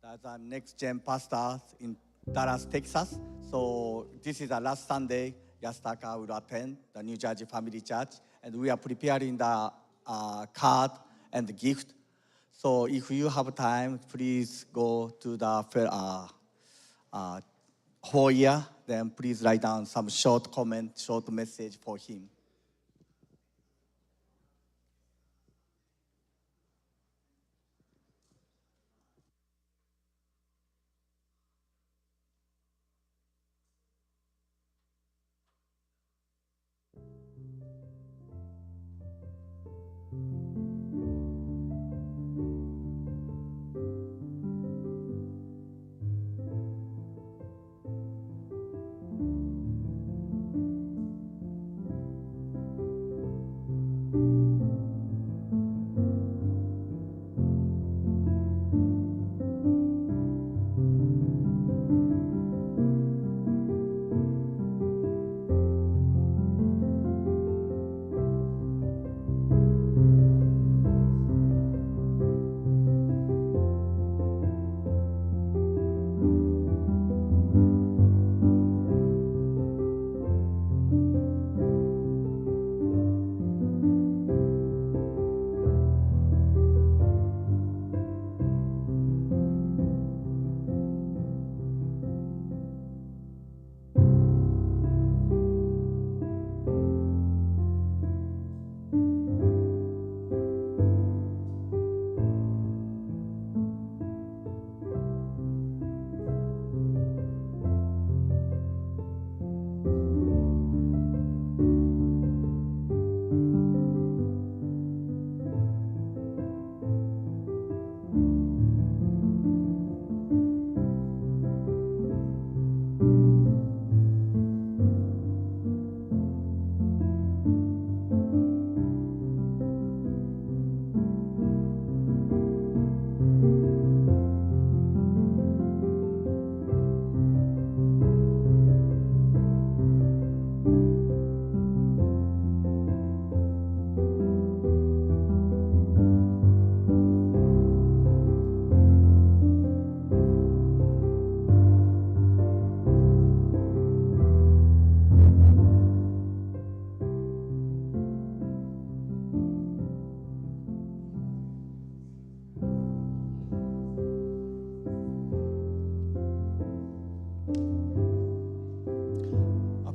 the next gen pastor in Dallas, Texas. So this is the last Sunday. Yasutaka will attend the New Jersey Family Church, and we are preparing the card and the gift. So if you have time, please go to the foyer. Then please write down some short comment, short message for him.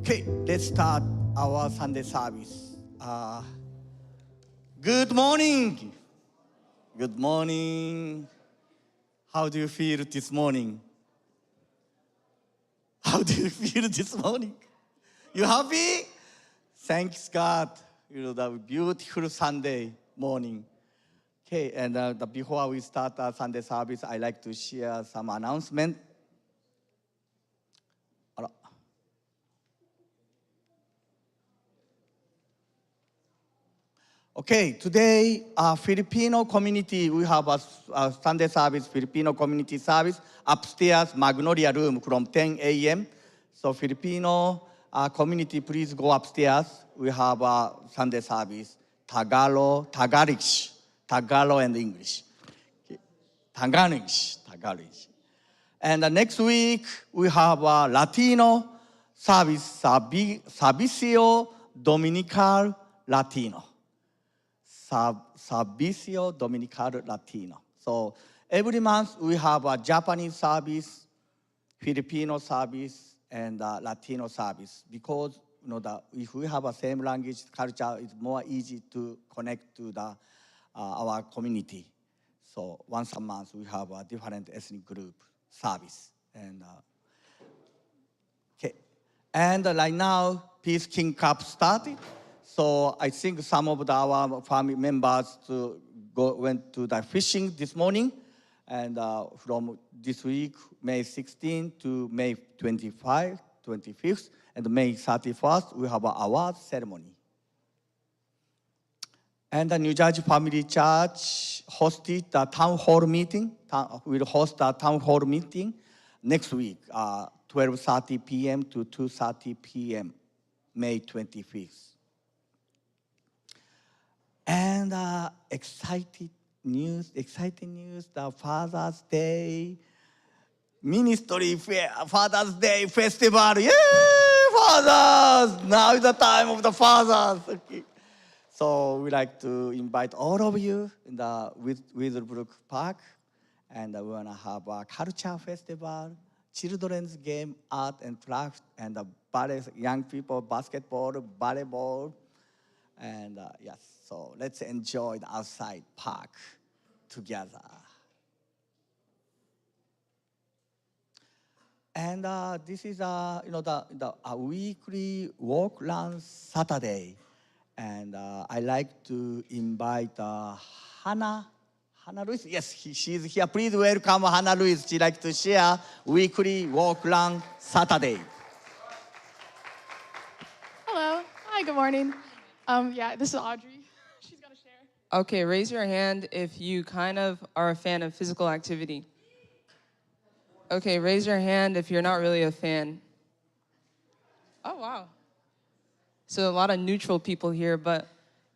Okay, let's start our Sunday service. Good morning. Good morning. How do you feel this morning? How do you feel this morning? You happy? Thanks God. The beautiful Sunday morning. Okay, and before we start our Sunday service, I like to share some announcement. Okay, today, Filipino community, we have a Sunday service, Filipino community service, upstairs, Magnolia room from 10 a.m. So Filipino community, please go upstairs. We have a Sunday service, Tagalog and English. Tagalog. And next week, we have a Latino service, Servicio Dominical Latino. Servicio Dominical Latino. So every month we have a Japanese service, Filipino service, and Latino service, because if we have a same language culture, it's more easy to connect to our community. So once a month we have a different ethnic group service. And right now, Peace King Cup started. So I think some of our family members went to the fishing this morning. And from this week, May 16 to May 25th, and May 31st, we have an award ceremony. And the New Jersey Family Church hosted the town hall meeting. We'll host the town hall meeting next week, 12:30 p.m. to 2:30 p.m., May 25th. And exciting news, the Father's Day ministry Father's Day festival. Yay, fathers! Now is the time of the fathers. Okay. So we like to invite all of you in the Witherbrook Park, and we want to have a culture festival, children's game, art and craft, and the ballet, young people, basketball, volleyball, and yes. So let's enjoy the outside park together. And this is the weekly walk run Saturday, and I like to invite Hannah Luis. Yes, she's here. Please welcome Hannah Luis. She likes to share weekly walk run Saturday. Hello. Hi. Good morning. Yeah, this is Audrey. She's gonna share. Okay, raise your hand if you kind of are a fan of physical activity. Okay, raise your hand if you're not really a fan. Oh, wow. So a lot of neutral people here, but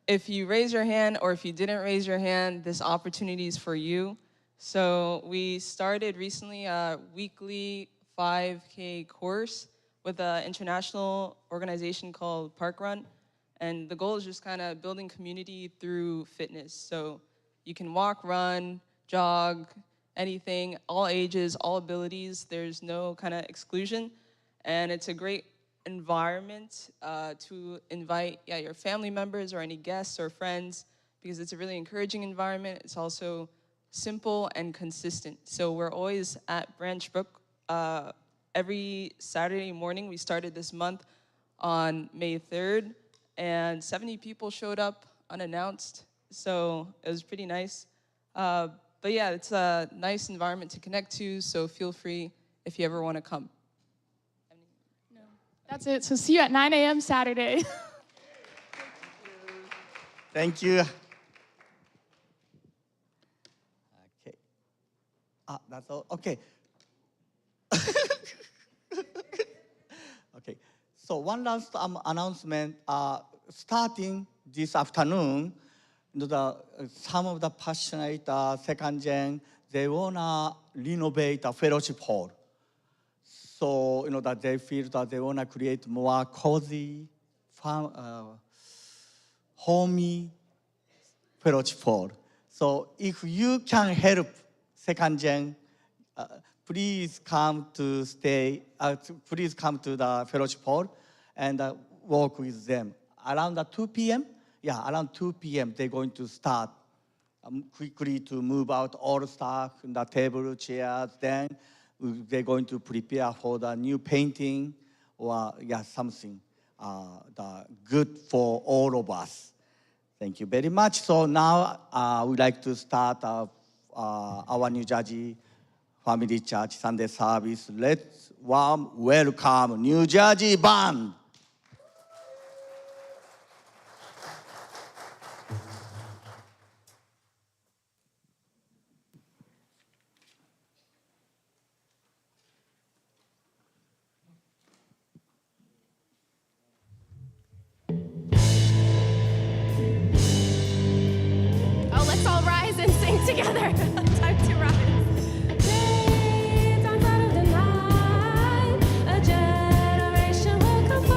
if you raise your hand or if you didn't raise your hand, this opportunity is for you. So we started recently a weekly 5K course with an international organization called Park Run. And the goal is just kind of building community through fitness. So you can walk, run, jog, anything, all ages, all abilities. There's no kind of exclusion. And it's a great environment to invite your family members or any guests or friends, because it's a really encouraging environment. It's also simple and consistent. So we're always at Branch Brook every Saturday morning. We started this month on May 3rd, and 70 people showed up unannounced. So it was pretty nice. But yeah, it's a nice environment to connect to, so feel free if you ever want to come. No, that's it. So see you at 9 a.m. Saturday. Thank you. Okay. That's all. Okay. Okay. So one last announcement. Starting this afternoon, some of the passionate second gen, they wanna renovate a fellowship hall. So that they feel that they wanna create more cozy, homey fellowship hall. So if you can help second gen, please come to please come to the fellowship hall and work with them around 2 p.m. Yeah, around 2 p.m. they're going to start quickly to move out all stuff, the table, chairs. Then they're going to prepare for the new painting or something good for all of us. Thank you very much. So now we'd like to start our New Jersey Family Church Sunday service. Let's warm welcome New Jersey Band. Together. Time to rise. Days on side of the night. A generation will come forth.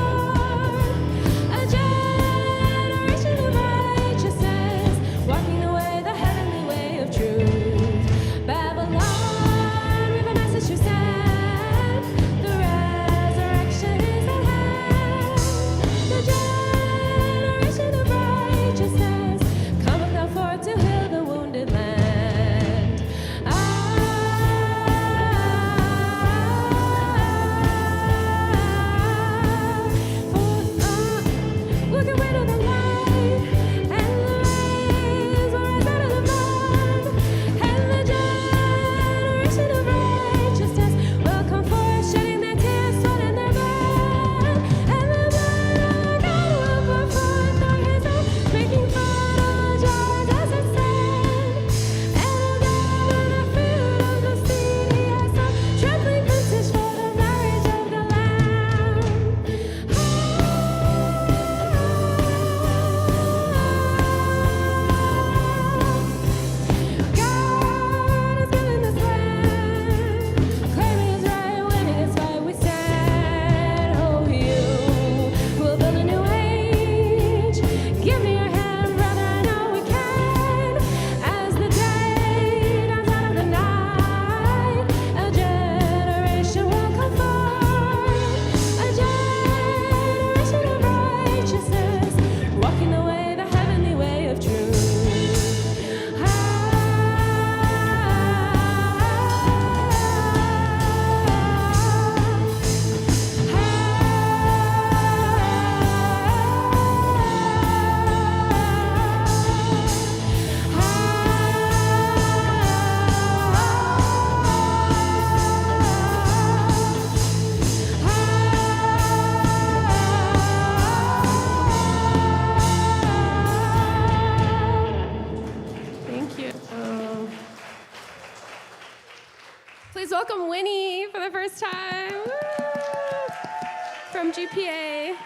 Please welcome Winnie for the first time. Woo! From GPA.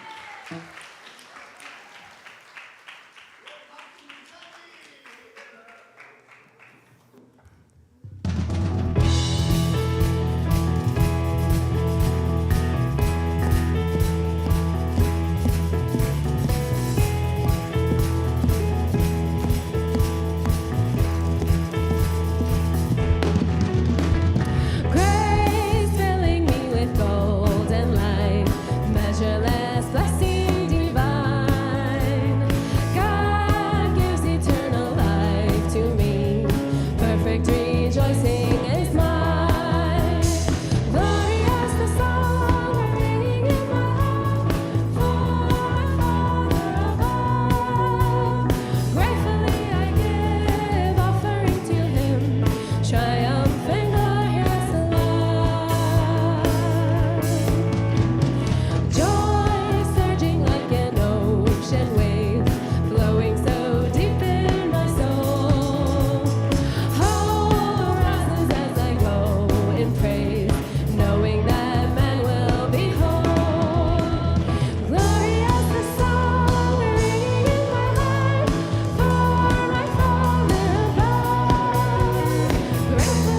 Grateful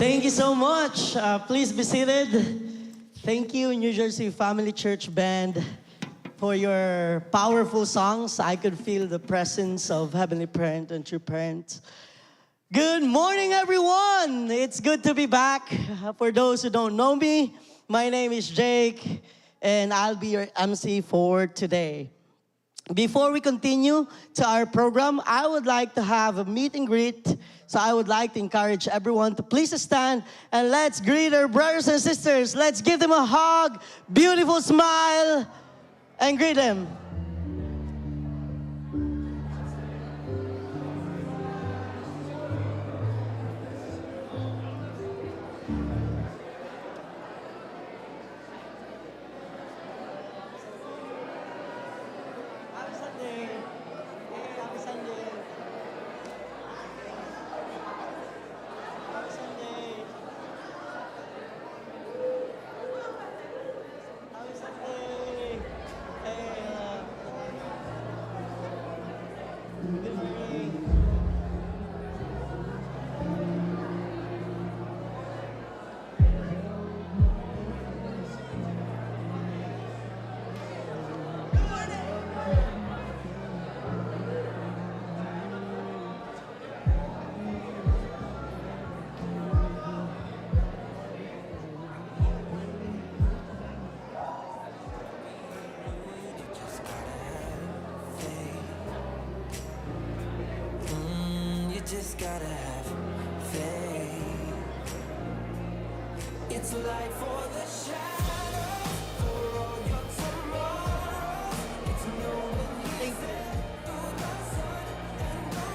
Thank you so much. Please be seated. Thank you, New Jersey Family Church Band, for your powerful songs. I could feel the presence of Heavenly Parent and True Parent. Good morning, everyone. It's good to be back. For those who don't know me, my name is Jake, and I'll be your MC for today. Before we continue to our program, I would like to have a meet and greet. So I would like to encourage everyone to please stand and let's greet our brothers and sisters. Let's give them a hug, beautiful smile, and greet them. Happy Sunday. Hey, happy Sunday. Happy Sunday. Happy Sunday. Hey, good morning. You just gotta have faith. It's light for the shadow, for all your tomorrow. It's knowing He's there through the sun and the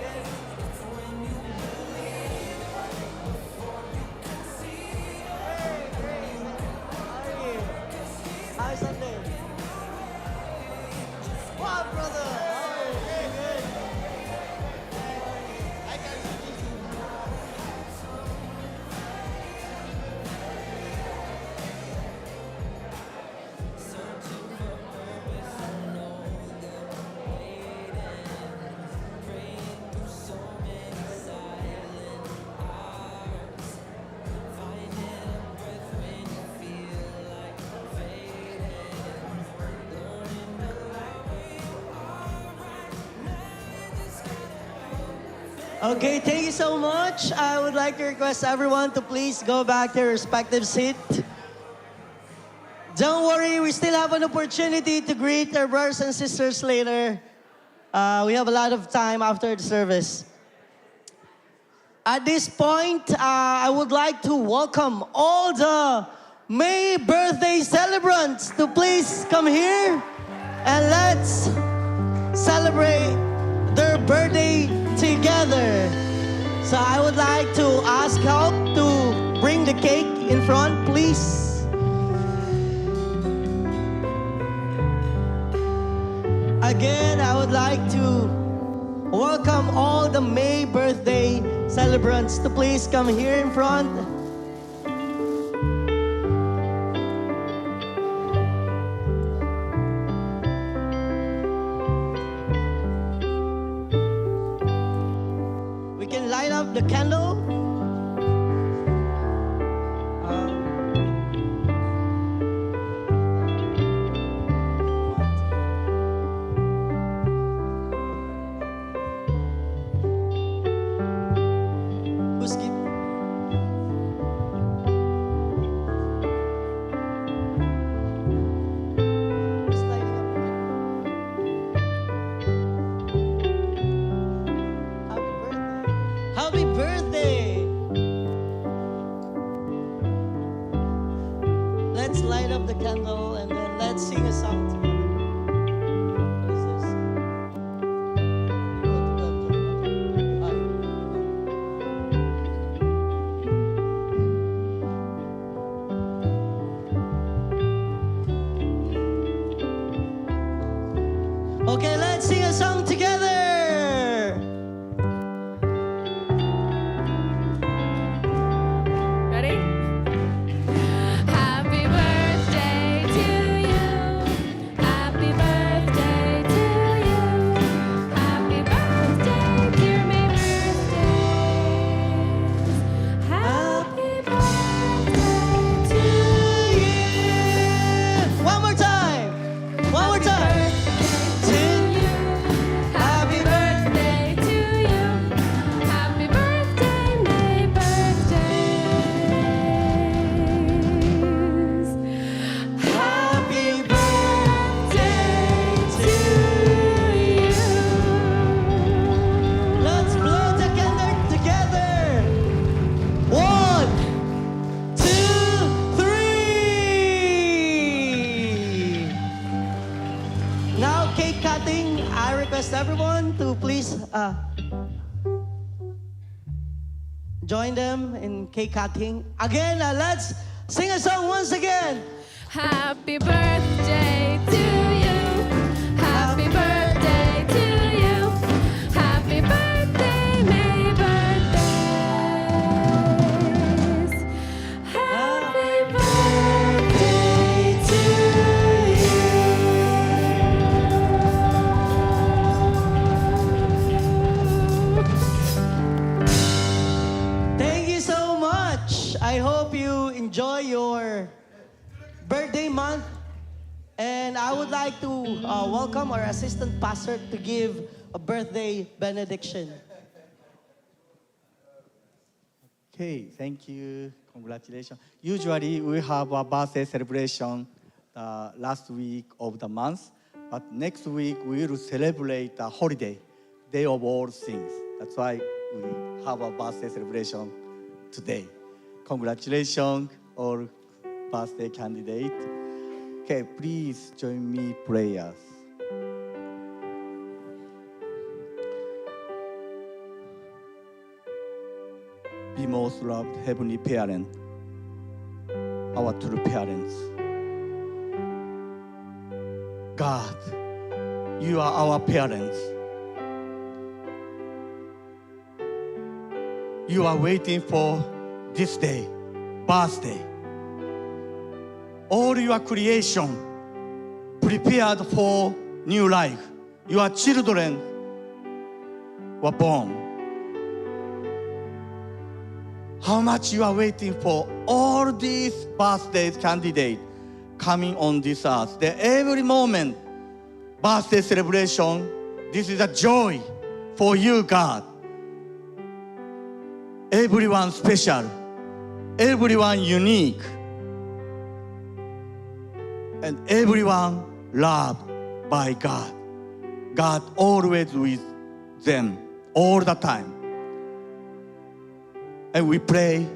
rain. It's when you believe before you can see. Happy Sunday. Wow, brother. Hey, good. Okay, thank you so much. I would like to request everyone to please go back to their respective seat. Don't worry, we still have an opportunity to greet our brothers and sisters later. We have a lot of time after the service. At this point, I would like to welcome all the May birthday celebrants to please come here and let's celebrate their birthday together. So I would like to ask help to bring the cake in front, please. Again, I would like to welcome all the May birthday celebrants to please come here in front. We can light up the candle. Who's keep? Who's lighting up the candle? Happy birthday! Let's light up the candle and then let's sing a song together. What is this? Okay, let's sing a song together. Ready? Happy birthday to you. request everyone to please join them in cake cutting. Again, let's sing a song once again. Happy birthday to you. Happy birthday to you. Happy birthday, May birthdays. Happy birthday to you. Thank you so much. I hope you enjoy your birthday month. And I would like to welcome our assistant pastor to give a birthday benediction. Okay, thank you. Congratulations. Usually we have a birthday celebration the last week of the month, but next week we will celebrate a holiday, Day of All Things. That's why we have a birthday celebration today. Congratulations, all birthday candidate. Okay, please join me prayers. Be most loved Heavenly Parent, our true parents. God, you are our parents. You are waiting for this day, birthday. All your creation prepared for new life. Your children were born. How much you are waiting for all these birthdays candidates coming on this earth. That every moment, birthday celebration, this is a joy for you, God. Everyone special, everyone unique, and everyone loved by God. God always with them, all the time. And we pray,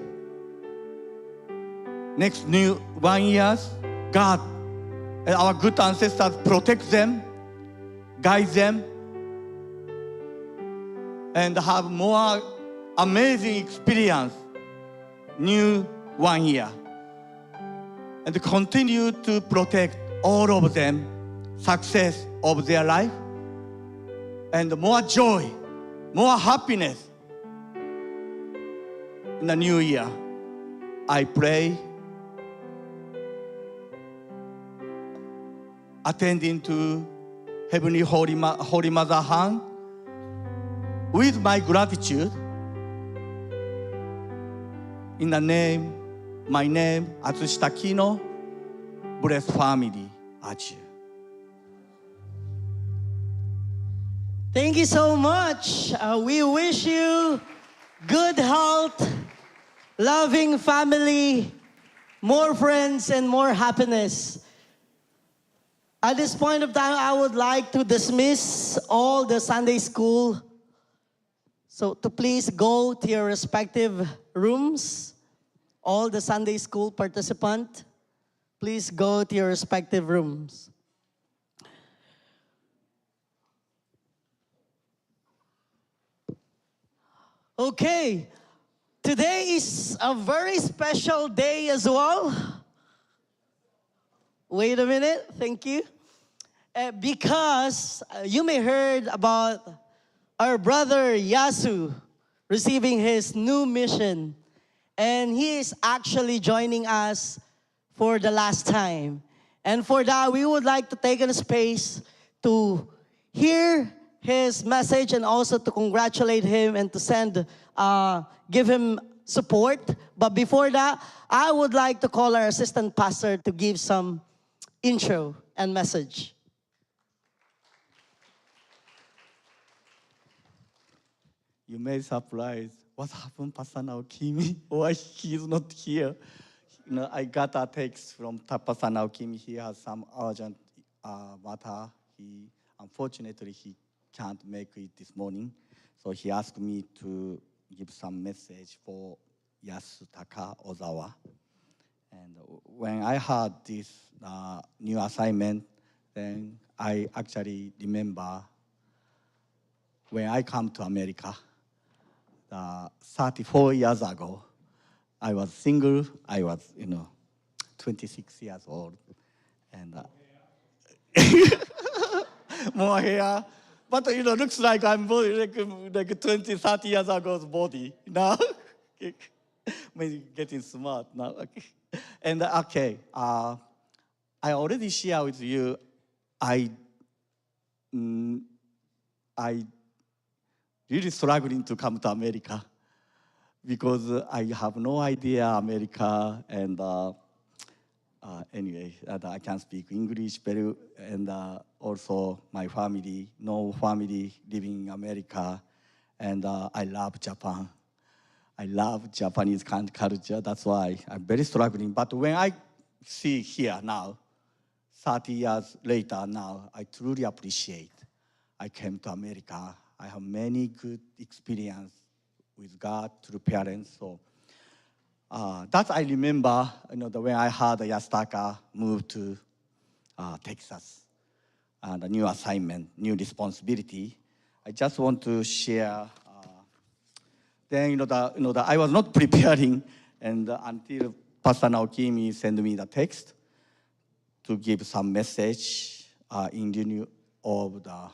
next new 1 year, God and our good ancestors protect them, guide them, and have more amazing experience, new 1 year. And continue to protect all of them, success of their life, and more joy, more happiness in the new year. I pray, attending to Heavenly Holy Mother hand, with my gratitude, in the name, my name, Atsushi Takino, blessed family, Achu. Thank you so much. We wish you good health, loving family, more friends, and more happiness. At this point of time, I would like to dismiss all the Sunday school. So to please go to your respective rooms. All the Sunday school participants, please go to your respective rooms. Okay, today is a very special day as well. Wait a minute, thank you. Because you may heard about our brother Yasu receiving his new mission. And he is actually joining us for the last time. And for that, we would like to take a space to hear his message and also to congratulate him and to give him support. But before that, I would like to call our assistant pastor to give some intro and message. You may surprise. What happened, Pastor Naokimi? Why he is not here? You know, I got a text from Pastor Naokimi. He has some urgent matter. Unfortunately, he can't make it this morning. So he asked me to give some message for Yasu Taka Ozawa. And when I heard this new assignment, then I actually remember when I come to America, 34 years ago, I was single. I was, 26 years old, and more hair. But looks like I'm like 20, 30 years ago's body now. Maybe getting smart now. Okay. And okay, I already share with you. I really struggling to come to America because I have no idea America, and anyway, I can speak English very, and also my family, no family living in America, and I love Japan. I love Japanese culture. That's why I'm very struggling. But when I see here now, 30 years later now, I truly appreciate. I came to America. I have many good experience with God through parents. So that I remember, when I heard Yasutaka moved to Texas, and a new assignment, new responsibility. I just want to share. Then I was not preparing, and until Pastor Naokimi sent me the text to give some message in lieu of the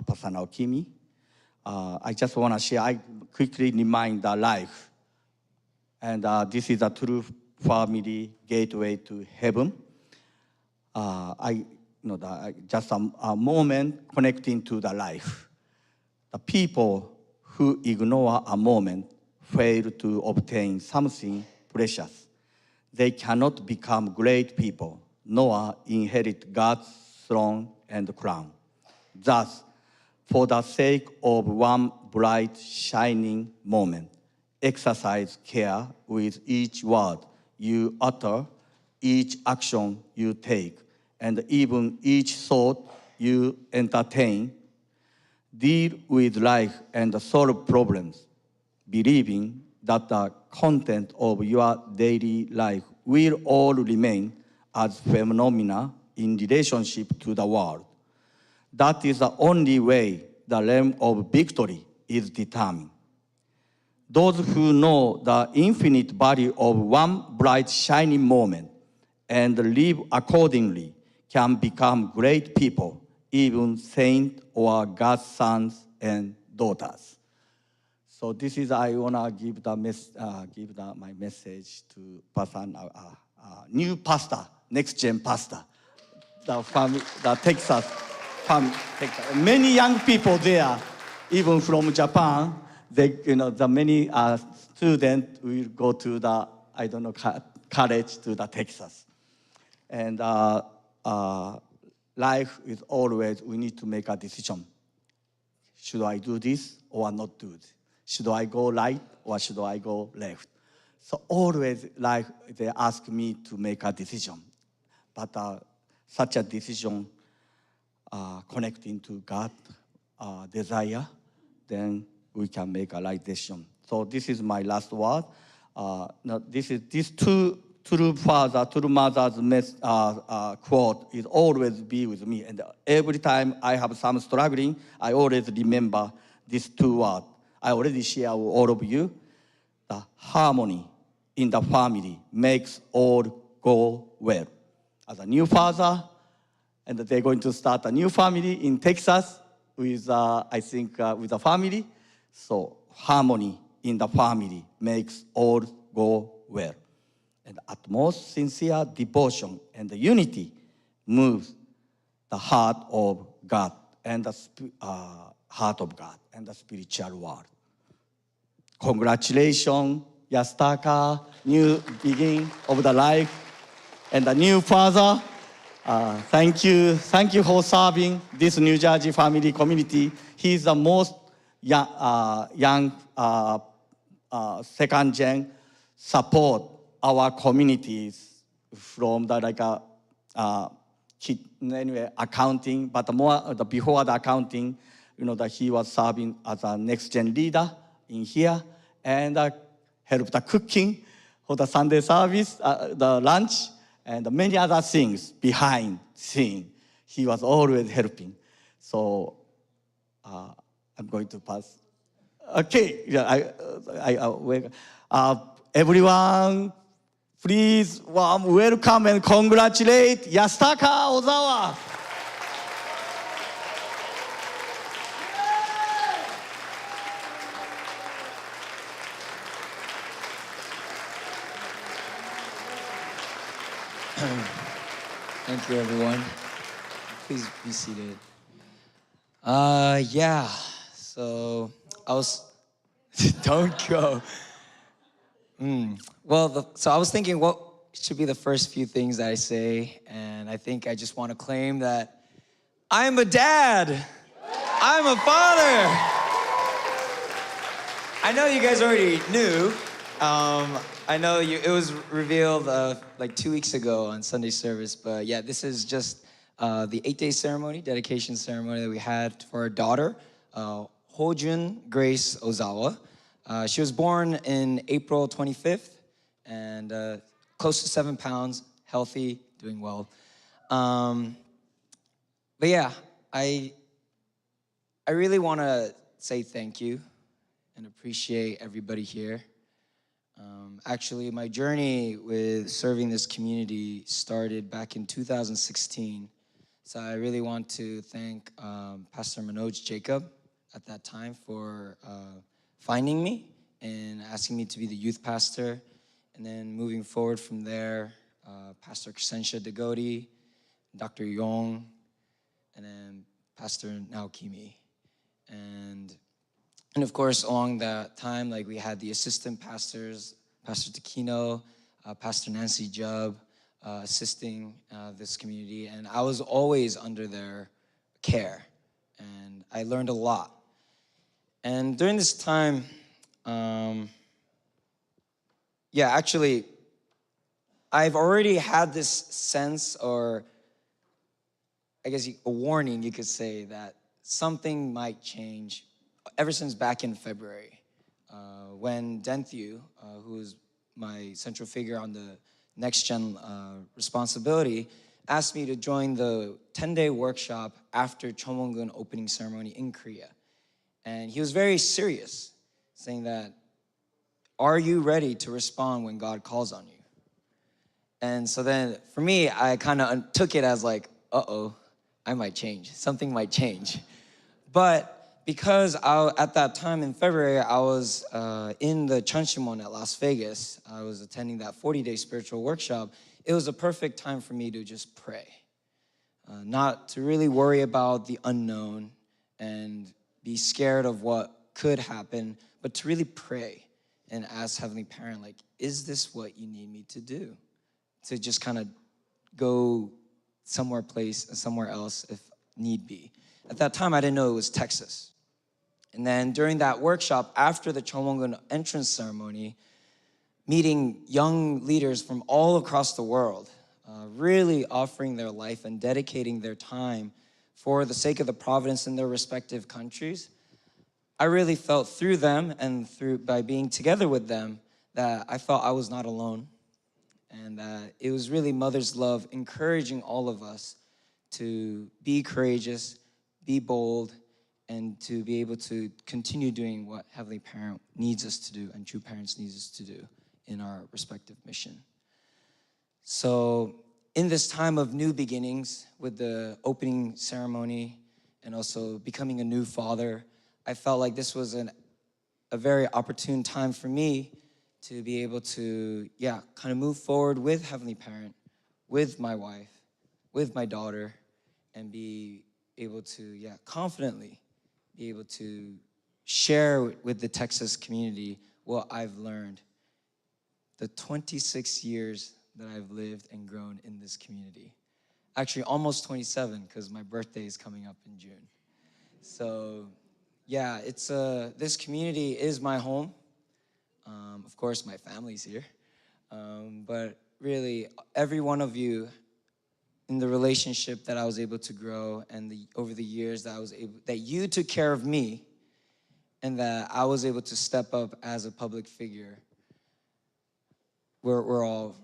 Pastor Naokimi. I just want to share. I quickly remind the life, and this is a true family gateway to heaven. Just a moment connecting to the life. The people who ignore a moment fail to obtain something precious. They cannot become great people, nor inherit God's throne and crown. Thus, for the sake of one bright, shining moment, exercise care with each word you utter, each action you take, and even each thought you entertain. Deal with life and solve problems, believing that the content of your daily life will all remain as phenomena in relationship to the world. That is the only way the realm of victory is determined. Those who know the infinite value of one bright shining moment and live accordingly can become great people, even saints or God's sons and daughters. So this is I wanna give my message to pastor, new pastor, next gen pastor, the family, the Texas family. Many young people there, even from Japan. They, the many students will go to the college to the Texas, and life is always we need to make a decision. Should I do this or not do it? Should I go right or should I go left? So always life they ask me to make a decision, but such a decision connecting to God desire, then we can make a right decision. So this is my last word. Now these two true father, true mother's quote is always be with me. And every time I have some struggling, I always remember these two words. I already share with all of you. The harmony in the family makes all go well. As a new father, and they're going to start a new family in Texas with, with a family. So harmony in the family makes all go well. And utmost sincere devotion and the unity moves the heart of God and the heart of God and the spiritual world. Congratulations, Yasutaka, new beginning of the life, and the new father. Thank you for serving this New Jersey family community. He's the most young second gen support our communities from the accounting, but more before the accounting, that he was serving as a next gen leader in here and helped the cooking for the Sunday service, the lunch, and many other things behind scene. He was always helping. So I'm going to pass. Okay, yeah, everyone, please warm welcome and congratulate Yasutaka Ozawa. Thank you, everyone. Please be seated. Yeah. So I was. Don't go. Well, so I was thinking, what should be the first few things that I say, and I think I just want to claim that I'm a dad. I'm a father. I know you guys already knew. I know it was revealed like 2 weeks ago on Sunday service, but yeah, this is just the 8-day ceremony, dedication ceremony that we had for our daughter, Hojun Grace Ozawa. She was born in April 25th and close to 7 pounds, healthy, doing well. But yeah, I really want to say thank you and appreciate everybody here. Actually, my journey with serving this community started back in 2016. So I really want to thank Pastor Manoj Jacob at that time for finding me and asking me to be the youth pastor. And then moving forward from there, Pastor Crescentia Degodi, Dr. Yong, and then Pastor Naokimi. And of course, along that time, like we had the assistant pastors, Pastor Takino, Pastor Nancy Jubb, assisting this community. And I was always under their care. And I learned a lot. And during this time, actually, I've already had this sense, or I guess a warning, you could say, that something might change ever since back in February, when Denthu, who is my central figure on the Next Gen responsibility, asked me to join the 10-day workshop after Chomwongun opening ceremony in Korea. And he was very serious, saying that, are you ready to respond when God calls on you? And so then, for me, I kind of took it as like, uh-oh, I might change. Something might change. But because at that time in February, I was in the Chunshimon at Las Vegas. I was attending that 40-day spiritual workshop. It was a perfect time for me to just pray. Not to really worry about the unknown and be scared of what could happen, but to really pray and ask Heavenly Parent, like, is this what you need me to do? To just kind of go somewhere else if need be. At that time, I didn't know it was Texas. And then during that workshop, after the Chomwongun entrance ceremony, meeting young leaders from all across the world, really offering their life and dedicating their time for the sake of the providence in their respective countries, I really felt through them and by being together with them that I felt I was not alone. And that it was really Mother's love encouraging all of us to be courageous, be bold, and to be able to continue doing what Heavenly Parent needs us to do and true parents needs us to do in our respective mission. So in this time of new beginnings with the opening ceremony and also becoming a new father, I felt like this was a very opportune time for me to be able to, kind of move forward with Heavenly Parent, with my wife, with my daughter, and be able to, confidently be able to share with the Texas community what I've learned the 26 years that I've lived and grown in this community. Actually, almost 27, because my birthday is coming up in June. So, it's this community is my home. Of course, my family's here. But really, every one of you in the relationship that I was able to grow and over the years that you took care of me and that I was able to step up as a public figure, we're all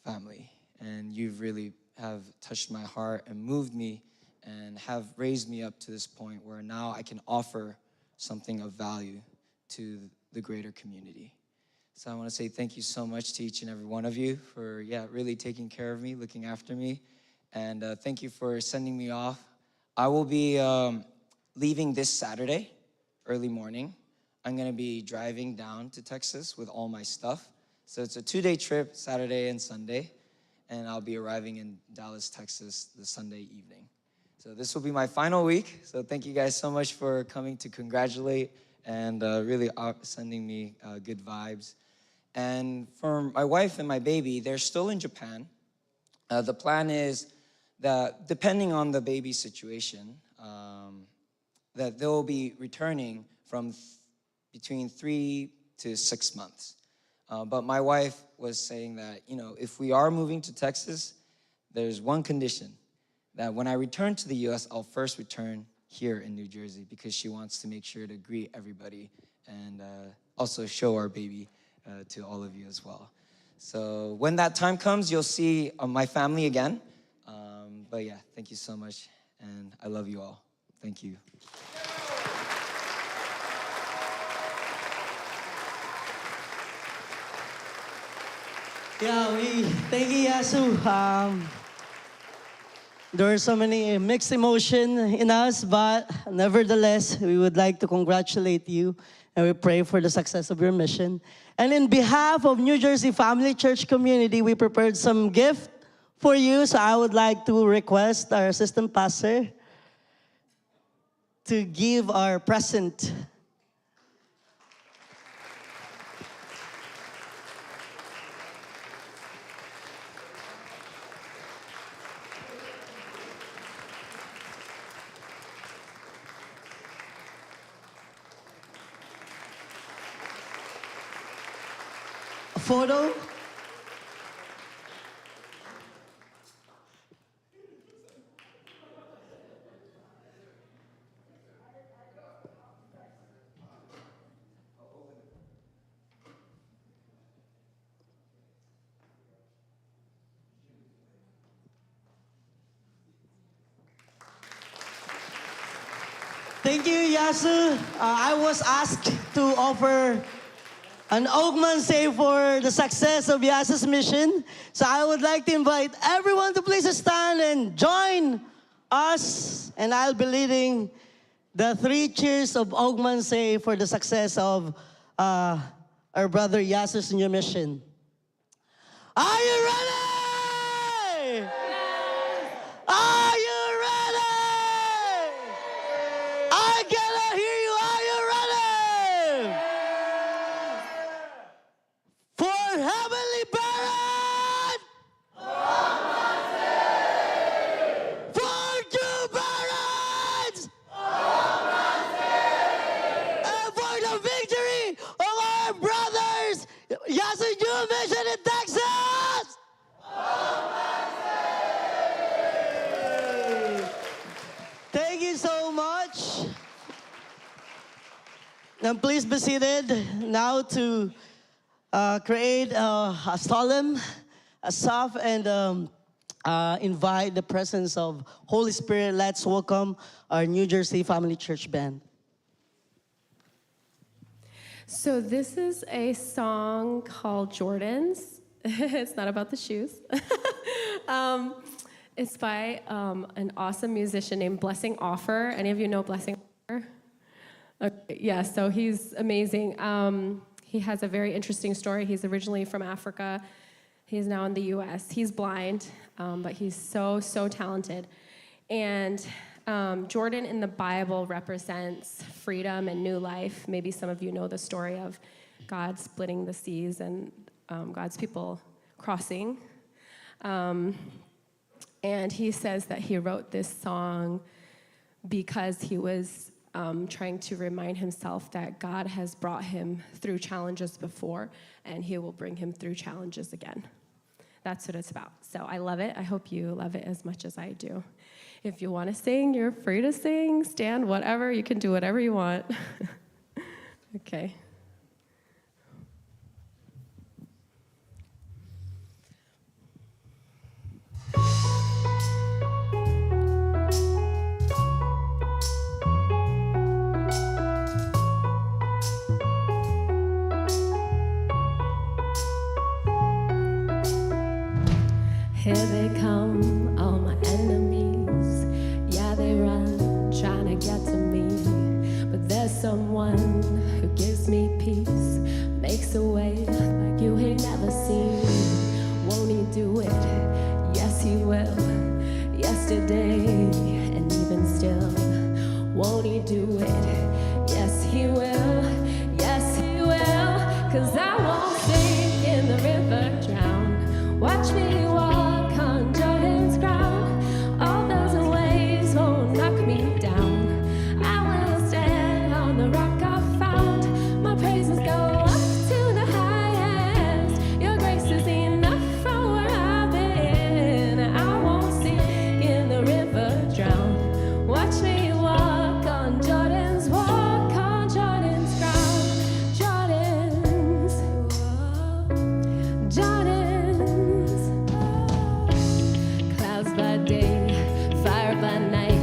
family. And you've really have touched my heart and moved me and have raised me up to this point where now I can offer something of value to the greater community. So I want to say thank you so much to each and every one of you for, really taking care of me, looking after me. And thank you for sending me off. I will be leaving this Saturday, early morning. I'm going to be driving down to Texas with all my stuff. So it's a 2-day trip, Saturday and Sunday. And I'll be arriving in Dallas, Texas, the Sunday evening. So this will be my final week. So thank you guys so much for coming to congratulate and really sending me good vibes. And for my wife and my baby, they're still in Japan. The plan is that depending on the baby situation, that they'll be returning from between 3 to 6 months. But my wife was saying that, if we are moving to Texas, there's one condition, that when I return to the US, I'll first return here in New Jersey because she wants to make sure to greet everybody and also show our baby to all of you as well. So when that time comes, you'll see my family again. But yeah, thank you so much, and I love you all. Thank you. Yeah, we thank you, Yasu. There are so many mixed emotion in us, but nevertheless, we would like to congratulate you, and we pray for the success of your mission. And in behalf of New Jersey Family Church Community, we prepared some gift for you. So I would like to request our assistant pastor to give our present. Photo. Thank you, Yasu. I was asked to offer an Oakman say for the success of Yasu's mission. So I would like to invite everyone to please stand and join us. And I'll be leading the 3 cheers of Oakman say for the success of our brother Yasu's new mission. Are you ready? Are you ready? I cannot hear you. Are you ready? For heavenly parent. For two parents. And for the victory of our brothers, Yasu Mission in Texas. Thank you so much. And please be seated now to create a solemn, a soft, and invite the presence of Holy Spirit. Let's welcome our New Jersey Family Church Band. So this is a song called Jordans. It's not about the shoes. It's by an awesome musician named Blessing Offer. Any of you know Blessing Offer? Okay, yeah, so he's amazing. He has a very interesting story. He's originally from Africa. He's now in the US. He's blind, but he's so, so talented. And Jordan in the Bible represents freedom and new life. Maybe some of you know the story of God splitting the seas and God's people crossing. And he says that he wrote this song because he was trying to remind himself that God has brought him through challenges before, and he will bring him through challenges again. That's what it's about. So I love it. I hope you love it as much as I do. If you want to sing, you're free to sing, stand, whatever. You can do whatever you want. Okay. Here they come, all my enemies. Yeah, they run, trying to get to me. But there's someone who gives me peace, makes a way like you ain't never seen. Won't he do it? Yes, he will. Yesterday and even still. Won't he do it? Yes, he will. Yes, he will. 'Cause I won't sink in the river, drown. Watch me walk on Jordan's ground. All those waves won't knock me down. I will stand on the rock I found. My praises go up to the highest. Your grace is enough for where I've been. I won't sink in the river, drown. Watch me walk on Jordan's ground. Jordan's. Clouds by day, fire by night.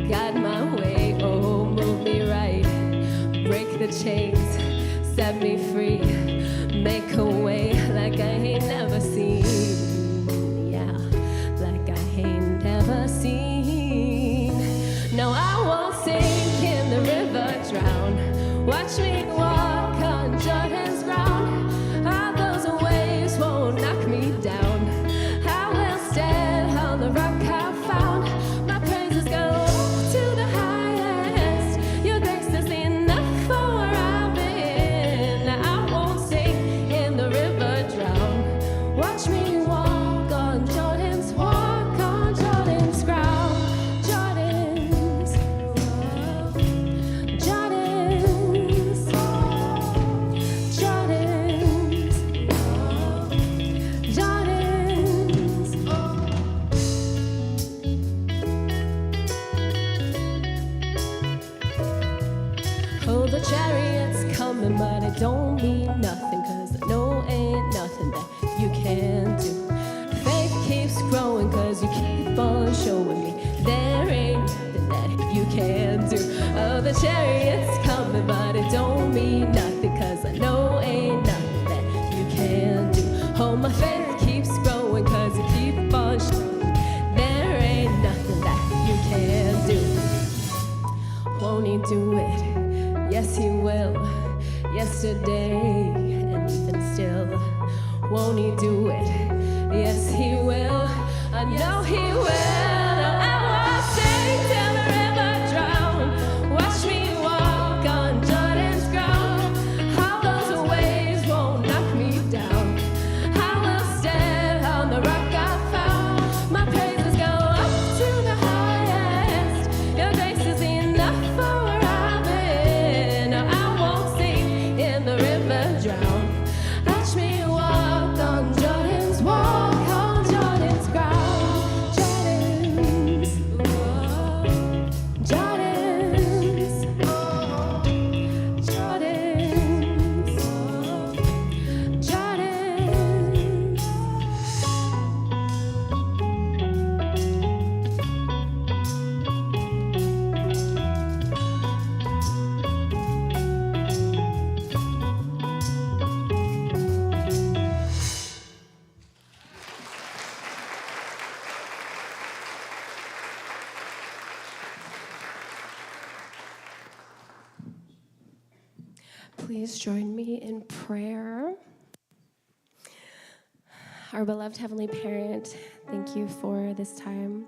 Guide my way, oh, move me right. Break the chains, set me free. Make a way like I ain't never seen. Yeah, like I ain't never seen. No, I won't sink in the river, drown. Watch me walk on Jordan's ground. All those waves won't knock me down. I will stand on the rock I found. My praises go up to the highest. Your grace is enough for where I've been. I won't sink in the river, drown. Watch me walk on Jordan's ground. Jordan's. Oh, the chariot's coming, but it don't mean nothing, 'cause I know ain't nothing that you can do. Faith keeps growing, 'cause you keep on showing me there ain't nothing that you can do. Oh, the chariot's coming, but it don't mean nothing, 'cause I know ain't nothing that you can do. Oh, my faith keeps growing, 'cause you keep on showing me there ain't nothing that you can do. Won't he do it? Yes, he will. Yesterday and even still. Won't he do it? Yes, he will. I know he will. I won't sink till the river drown. Watch me walk on Jordan's ground. All those waves won't knock me down. I will stand on the rock I found. My praises go up to the highest. Your grace is enough for where I've been. No, I won't sink in the river, drown. Watch me walk on Jordan's ground. Jordan's. Jordan's. Jordan's. Jordan's. Please join me in prayer. Our beloved Heavenly Parent, thank you for this time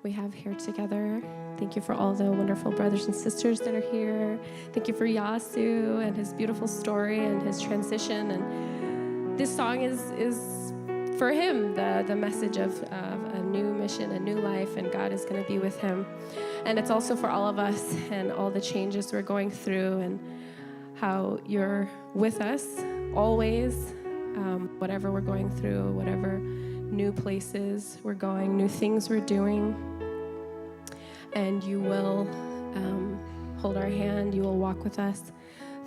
we have here together. Thank you for all the wonderful brothers and sisters that are here. Thank you for Yasu and his beautiful story and his transition. And this song is for him, the message of a new mission, a new life, and God is going to be with him. And it's also for all of us and all the changes we're going through, and how you're with us always, whatever we're going through, whatever new places we're going, new things we're doing. And you will hold our hand, you will walk with us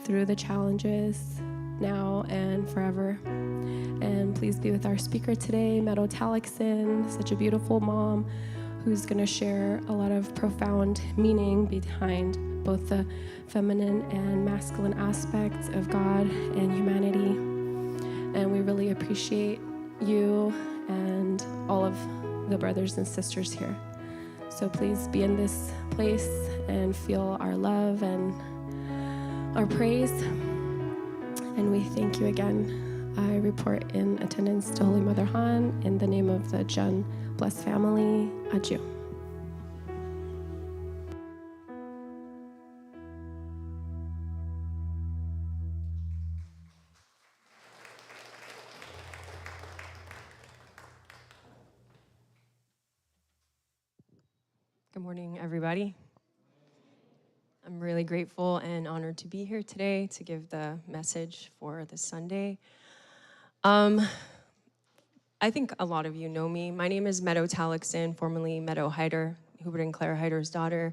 through the challenges now and forever. And please be with our speaker today, Meadow Tallkason, such a beautiful mom who's going to share a lot of profound meaning behind both the feminine and masculine aspects of God and humanity. And we really appreciate you and all of the brothers and sisters here. So please be in this place and feel our love and our praise. And we thank you again. I report in attendance to Holy Mother Han in the name of the Jun Blessed family. Adieu. Good morning, everybody. I'm really grateful and honored to be here today to give the message for this Sunday. I think a lot of you know me. My name is Meadow Tallkason, formerly Meadow Hyder, Hubert and Claire Hyder's daughter.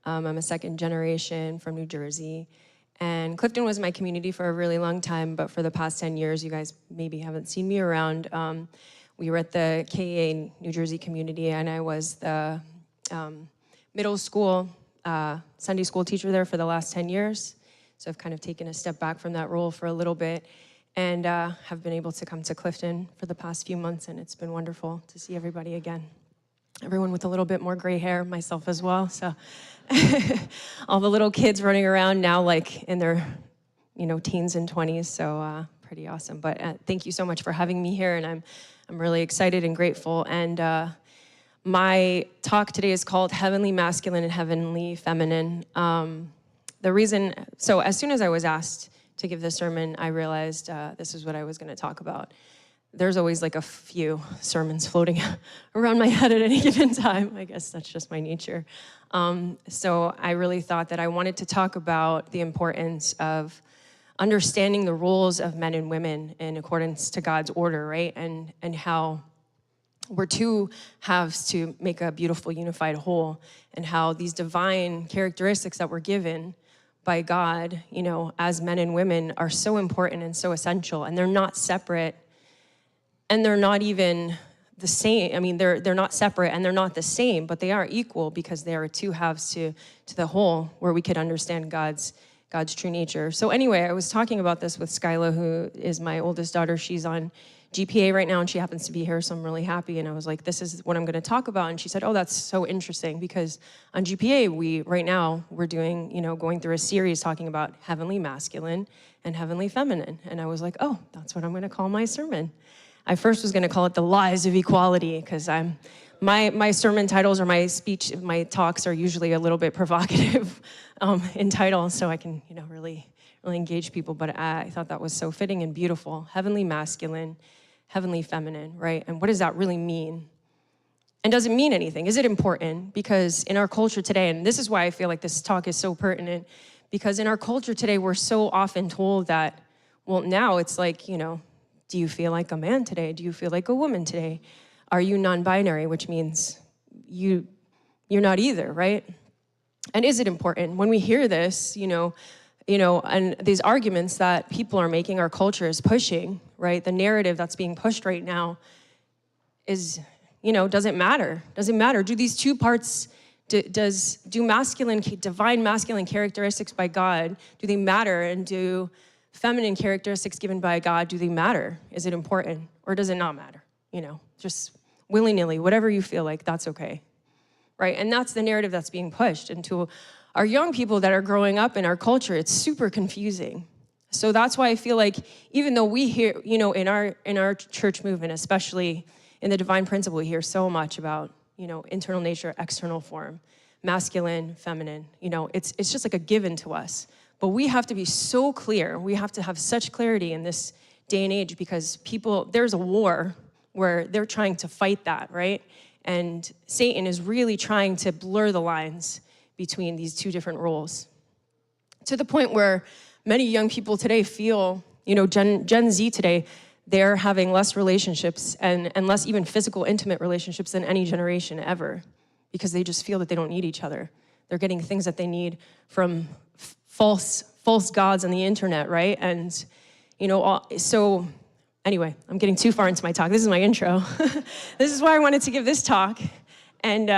I'm a second generation from New Jersey. And Clifton was my community for a really long time, but for the past 10 years, you guys maybe haven't seen me around. We were at the KEA New Jersey community, and I was the middle school Sunday school teacher there for the last 10 years. So I've kind of taken a step back from that role for a little bit and have been able to come to Clifton for the past few months, and it's been wonderful to see everybody again. Everyone with a little bit more gray hair, myself as well. So all the little kids running around now like in their teens and 20s, so pretty awesome. But thank you so much for having me here, and I'm really excited and grateful. And my talk today is called Heavenly Masculine and Heavenly Feminine. The reason, so as soon as I was asked to give this sermon, I realized this is what I was going to talk about. There's always like a few sermons floating around my head at any given time. I guess that's just my nature. So I really thought that I wanted to talk about the importance of understanding the roles of men and women in accordance to God's order, right? And how we're two halves to make a beautiful unified whole, and how these divine characteristics that we're given by God, as men and women are so important and so essential, and they're not separate, and they're not even the same. I mean, they're not separate and they're not the same, but they are equal because they are two halves to the whole where we could understand God's true nature. So anyway, I was talking about this with Skyla, who is my oldest daughter. She's on GPA right now, and she happens to be here, so I'm really happy. And I was like, this is what I'm going to talk about. And she said, oh, that's so interesting, because on GPA, right now, we're doing, going through a series talking about heavenly masculine and heavenly feminine. And I was like, oh, that's what I'm going to call my sermon. I first was going to call it The Lies of Equality, because my sermon titles or my talks are usually a little bit provocative in title, so I can, really engage people. But I thought that was so fitting and beautiful. Heavenly masculine, heavenly feminine, right? And what does that really mean? And does it mean anything? Is it important? Because in our culture today, and this is why I feel like this talk is so pertinent, because in our culture today, we're so often told that, well, now it's like, do you feel like a man today? Do you feel like a woman today? Are you non-binary, which means you're not either, right? And is it important? When we hear this, and these arguments that people are making, our culture is pushing, right? The narrative that's being pushed right now is, does it matter? Does it matter? Do these two parts, do divine masculine characteristics by God, do they matter? And do feminine characteristics given by God, do they matter? Is it important? Or does it not matter? Just willy-nilly, whatever you feel like, that's okay, right? And that's the narrative that's being pushed into our young people that are growing up in our culture. It's super confusing. So that's why I feel like even though we hear, in our church movement, especially in the divine principle, we hear so much about, internal nature, external form, masculine, feminine, it's just like a given to us. But we have to be so clear. We have to have such clarity in this day and age, because there's a war where they're trying to fight that, right? And Satan is really trying to blur the lines between these two different roles, to the point where many young people today feel, Gen Z today, they're having less relationships and less even physical, intimate relationships than any generation ever, because they just feel that they don't need each other. They're getting things that they need from false gods on the internet, right? And, so anyway, I'm getting too far into my talk. This is my intro. This is why I wanted to give this talk. And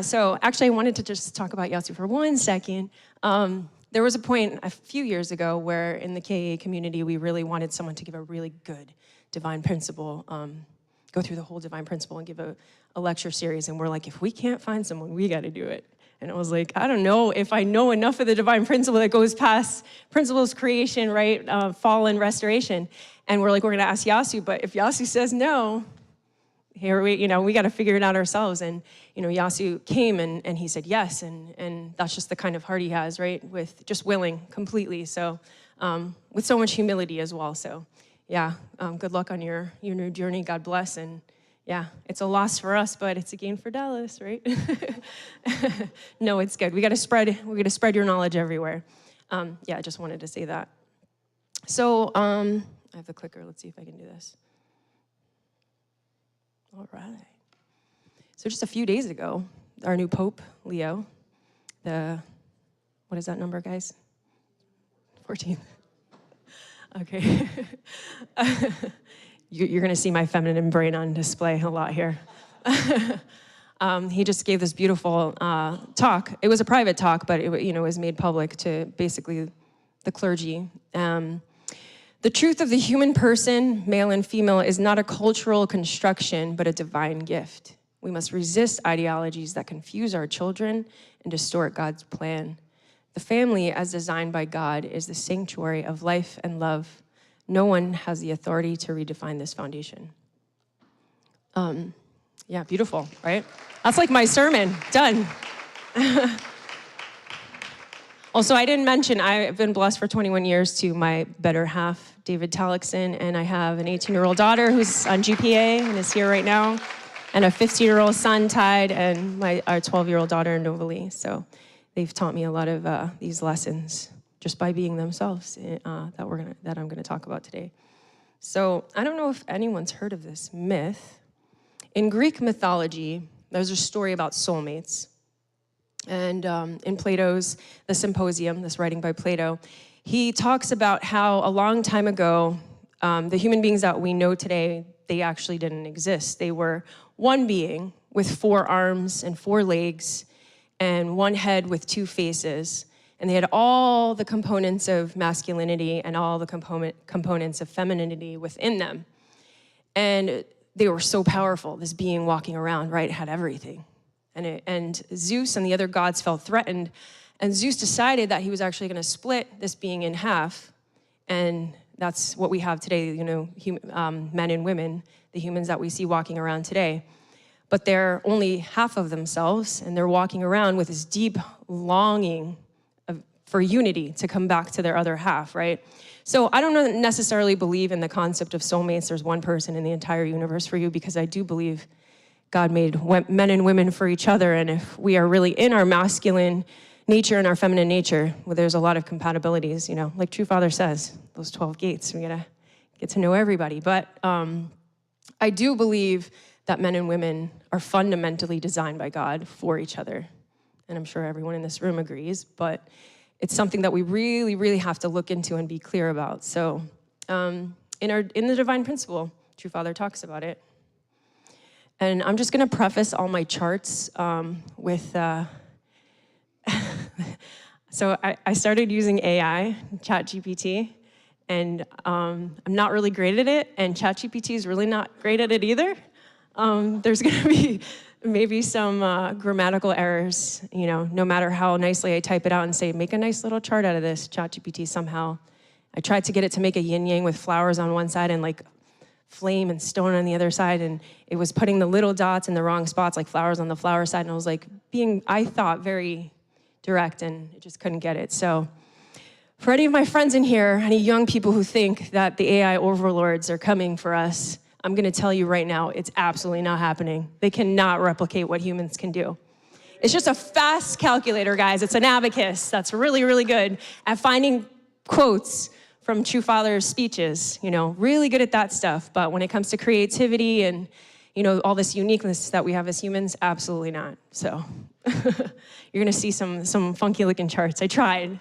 so actually I wanted to just talk about Yasu for 1 second. There was a point a few years ago where in the KA community, we really wanted someone to give a really good divine principle go through the whole divine principle and give a lecture series. And we're like, if we can't find someone, we got to do it. And I was like, I don't know if I know enough of the divine principle that goes past principles, creation, right, fall and restoration. And we're like, we're going to ask Yasu, but if Yasu says no, here we got to figure it out ourselves. And, Yasu came and he said yes. And that's just the kind of heart he has, right? With just willing completely. So with so much humility as well. So yeah, good luck on your new journey. God bless. And yeah, it's a loss for us, but it's a gain for Dallas, right? No, it's good. We got to spread your knowledge everywhere. I just wanted to say that. So I have the clicker. Let's see if I can do this. All right. So just a few days ago, our new Pope, Leo, what is that number, guys? 14th. Okay. You're going to see my feminine brain on display a lot here. He just gave this beautiful talk. It was a private talk, but it was made public to basically the clergy. The truth of the human person, male and female, is not a cultural construction, but a divine gift. We must resist ideologies that confuse our children and distort God's plan. The family, as designed by God, is the sanctuary of life and love. No one has the authority to redefine this foundation. Yeah, beautiful, right? That's like my sermon, done. Also, I didn't mention, I've been blessed for 21 years to my better half, David Tallkason, and I have an 18-year-old daughter who's on GPA and is here right now, and a 15-year-old son, Tide, and our 12-year-old daughter, Novalie. So they've taught me a lot of these lessons just by being themselves that I'm gonna talk about today. So I don't know if anyone's heard of this myth. In Greek mythology, there's a story about soulmates. And in Plato's The Symposium, this writing by Plato, he talks about how a long time ago, the human beings that we know today, they actually didn't exist. They were one being with 4 arms and 4 legs and 1 head with 2 faces. And they had all the components of masculinity and all the components of femininity within them. And they were so powerful, this being walking around, right, had everything. And Zeus and the other gods felt threatened. And Zeus decided that he was actually going to split this being in half. And that's what we have today, men and women, the humans that we see walking around today. But they're only half of themselves, and they're walking around with this deep longing for unity to come back to their other half, right? So I don't necessarily believe in the concept of soulmates. There's one person in the entire universe for you, because I do believe God made men and women for each other, and if we are really in our masculine nature and our feminine nature, well, there's a lot of compatibilities, like True Father says, those 12 gates, we gotta get to know everybody. But I do believe that men and women are fundamentally designed by God for each other, and I'm sure everyone in this room agrees, but it's something that we really, really have to look into and be clear about. So in the divine principle, True Father talks about it. And I'm just gonna preface all my charts with, so I started using AI, ChatGPT, and I'm not really great at it, and ChatGPT is really not great at it either. There's gonna be maybe some grammatical errors, no matter how nicely I type it out and say, make a nice little chart out of this, ChatGPT somehow. I tried to get it to make a yin-yang with flowers on one side and like flame and stone on the other side, and it was putting the little dots in the wrong spots, like flowers on the flower side, and I was like I thought, very direct, and it just couldn't get it. So for any of my friends in here, any young people who think that the AI overlords are coming for us, I'm gonna tell you right now, it's absolutely not happening. They cannot replicate what humans can do. It's just a fast calculator, guys. It's an abacus that's really, really good at finding quotes from True Father's speeches, really good at that stuff. But when it comes to creativity and, all this uniqueness that we have as humans, absolutely not. So you're gonna see some funky looking charts. I tried.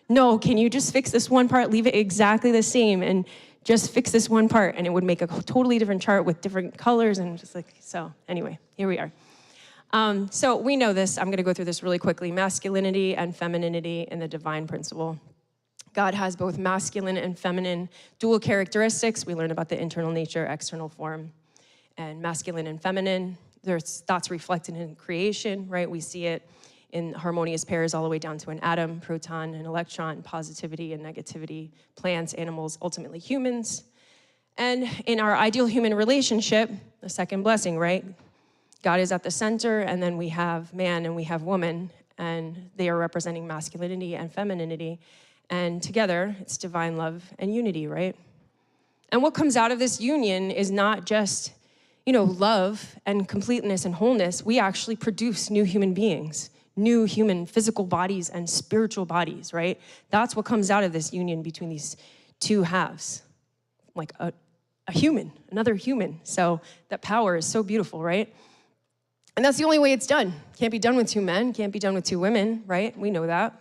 No, can you just fix this one part, leave it exactly the same, and just fix this one part, and it would make a totally different chart with different colors, and so anyway, here we are. So we know this. I'm gonna go through this really quickly. Masculinity and femininity in the divine principle. God has both masculine and feminine dual characteristics. We learn about the internal nature, external form. and masculine and feminine. That's reflected in creation, right? We see it in harmonious pairs all the way down to an atom, proton, and electron, positivity and negativity, plants, animals, ultimately humans. And in our ideal human relationship, the second blessing, right? God is at the center, and then we have man and we have woman, and they are representing masculinity and femininity. And together, it's divine love and unity, right? And what comes out of this union is not just, love and completeness and wholeness. We actually produce new human beings, new human physical bodies and spiritual bodies, right? That's what comes out of this union between these two halves, like a human, another human. So that power is so beautiful, right? And that's the only way it's done. Can't be done with two men, can't be done with two women, right? We know that.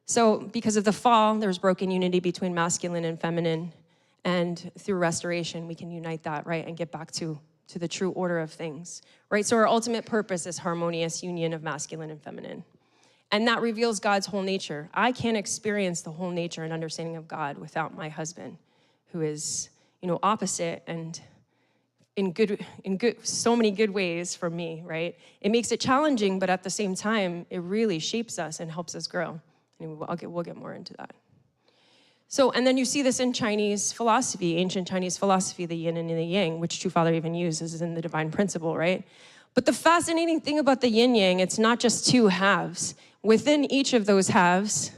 So because of the fall, there's broken unity between masculine and feminine. And through restoration, we can unite that, right? And get back to the true order of things, right? So our ultimate purpose is harmonious union of masculine and feminine. And that reveals God's whole nature. I can't experience the whole nature and understanding of God without my husband, who is, opposite and in so many good ways from me, right? It makes it challenging, but at the same time, it really shapes us and helps us grow. And we'll get more into that. So, and then you see this in Chinese philosophy, ancient Chinese philosophy, the yin and the yang, which True Father even uses in the divine principle, right? But the fascinating thing about the yin yang, it's not just two halves. Within each of those halves,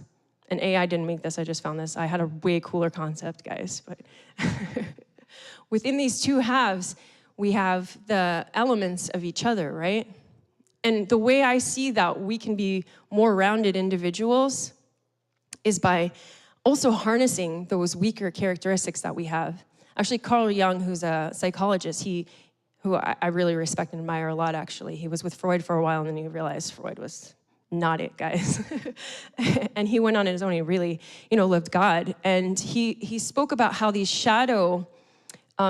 and AI didn't make this, I just found this. I had a way cooler concept, guys. But within these two halves, we have the elements of each other, right? And the way I see that we can be more rounded individuals is by also harnessing those weaker characteristics that we have. Actually, Carl Jung, who's a psychologist, who I really respect and admire a lot, actually. He was with Freud for a while, and then he realized Freud was not it, guys. And he went on his own. He really, lived God. And he spoke about how these shadow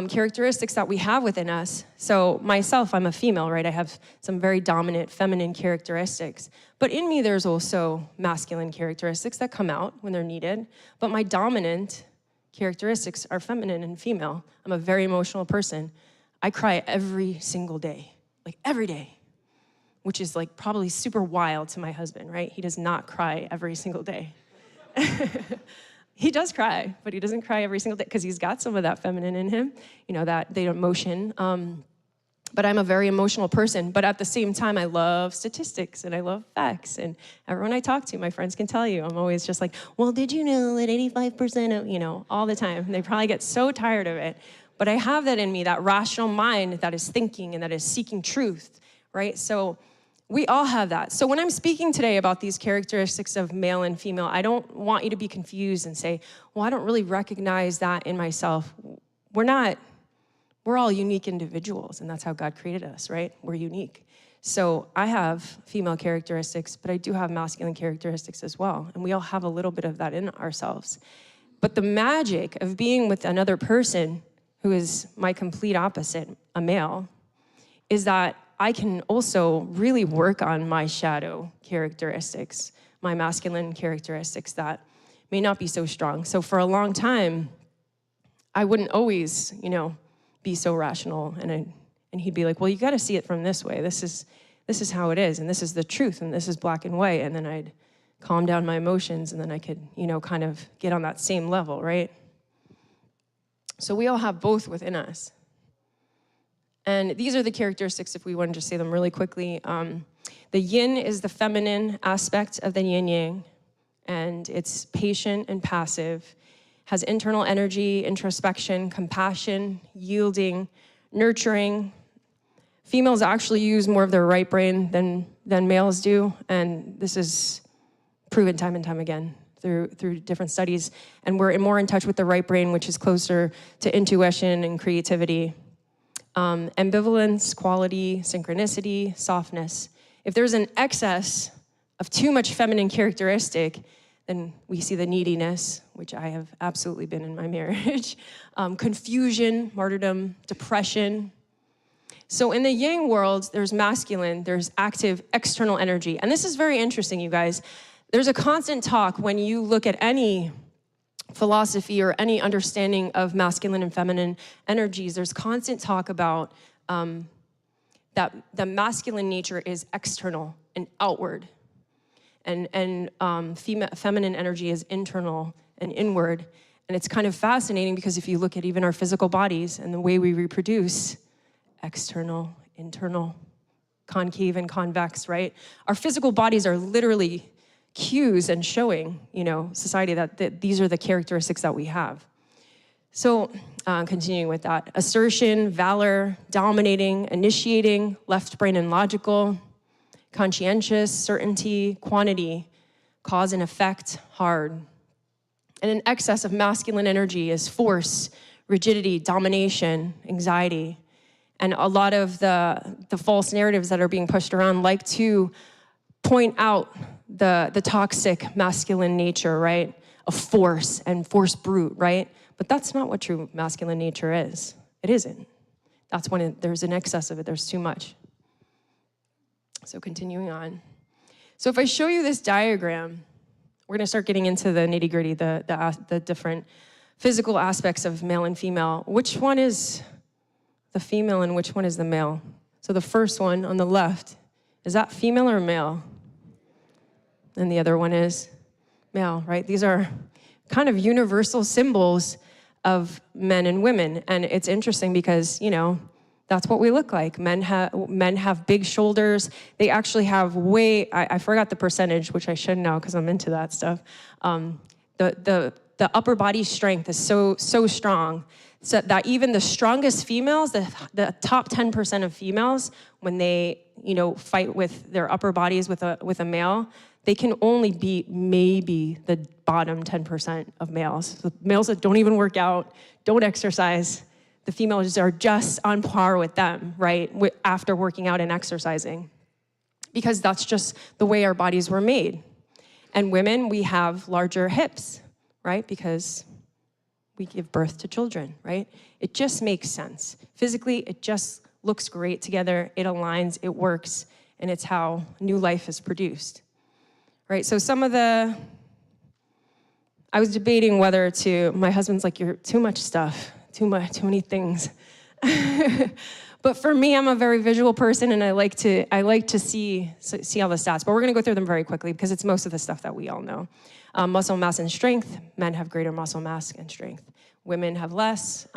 characteristics that we have within us. So myself, I'm a female, right? I have some very dominant feminine characteristics. But in me, there's also masculine characteristics that come out when they're needed. But my dominant characteristics are feminine and female. I'm a very emotional person. I cry every single day, like every day, which is like probably super wild to my husband, right? He does not cry every single day. He does cry, but he doesn't cry every single day because he's got some of that feminine in him, that the emotion. But I'm a very emotional person. But at the same time, I love statistics and I love facts. And everyone I talk to, my friends can tell you, I'm always just like, well, did you know that 85% of, all the time. And they probably get so tired of it. But I have that in me, that rational mind that is thinking and that is seeking truth, right? So we all have that. So when I'm speaking today about these characteristics of male and female, I don't want you to be confused and say, well, I don't really recognize that in myself. We're all unique individuals, and that's how God created us, right? We're unique. So I have female characteristics, but I do have masculine characteristics as well. And we all have a little bit of that in ourselves. But the magic of being with another person who is my complete opposite, a male, is that I can also really work on my shadow characteristics, my masculine characteristics that may not be so strong. So for a long time, I wouldn't always, be so rational. And he'd be like, well, you got to see it from this way. This is how it is. And this is the truth. And this is black and white. And then I'd calm down my emotions. And then I could, kind of get on that same level, right? So we all have both within us. And these are the characteristics, if we want to just say them really quickly. The yin is the feminine aspect of the yin-yang, and it's patient and passive, has internal energy, introspection, compassion, yielding, nurturing. Females actually use more of their right brain than males do, and this is proven time and time again through different studies. And we're more in touch with the right brain, which is closer to intuition and creativity. Ambivalence, quality, synchronicity, softness. If there's an excess of too much feminine characteristic, then we see the neediness, which I have absolutely been in my marriage, confusion, martyrdom, depression. So in the yang world, there's masculine, there's active external energy. And this is very interesting, you guys. There's a constant talk when you look at any philosophy or any understanding of masculine and feminine energies, there's constant talk about that the masculine nature is external and outward, and feminine energy is internal and inward. And it's kind of fascinating because if you look at even our physical bodies and the way we reproduce, external, internal, concave and convex, right? Our physical bodies are literally cues and showing, society that these are the characteristics that we have. So continuing with that, assertion, valor, dominating, initiating, left brain and logical, conscientious, certainty, quantity, cause and effect, hard. And an excess of masculine energy is force, rigidity, domination, anxiety. And a lot of the false narratives that are being pushed around like to point out the toxic masculine nature, right? Of force and force brute, right? But that's not what true masculine nature is. It isn't. That's when there's an excess of it, there's too much. So continuing on. So if I show you this diagram, we're gonna start getting into the nitty-gritty, the different physical aspects of male and female. Which one is the female and which one is the male? So the first one on the left, is that female or male? And the other one is male, right? These are kind of universal symbols of men and women. And it's interesting because, that's what we look like. Men have big shoulders. They actually have I forgot the percentage, which I should know because I'm into that stuff. The upper body strength is so strong, so that even the strongest females, the top 10% of females, when they fight with their upper bodies with a male, they can only beat maybe the bottom 10% of males. The males that don't even work out, don't exercise, the females are just on par with them, right? After working out and exercising. Because that's just the way our bodies were made. And women, we have larger hips, right? Because we give birth to children, right? It just makes sense. Physically, it just looks great together. It aligns, it works, and it's how new life is produced. Right, so I was debating whether my husband's like, you're too much stuff, too many things. But for me, I'm a very visual person and I like to see all the stats, but we're gonna go through them very quickly because it's most of the stuff that we all know. Muscle mass and strength, men have greater muscle mass and strength. Women have less,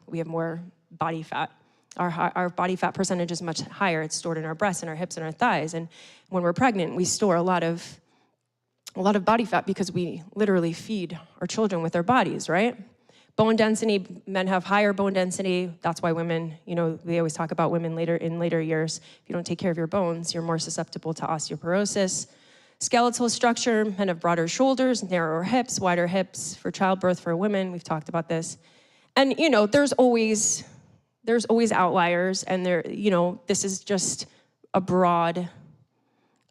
we have more body fat. Our body fat percentage is much higher. It's stored in our breasts and our hips and our thighs. And when we're pregnant, we store a lot of body fat because we literally feed our children with our bodies, right? Bone density, men have higher bone density. That's why women, they always talk about women in later years. If you don't take care of your bones, you're more susceptible to osteoporosis. Skeletal structure, men have broader shoulders, narrower hips, wider hips for childbirth for women. We've talked about this. And, there's always outliers, and this is just a broad,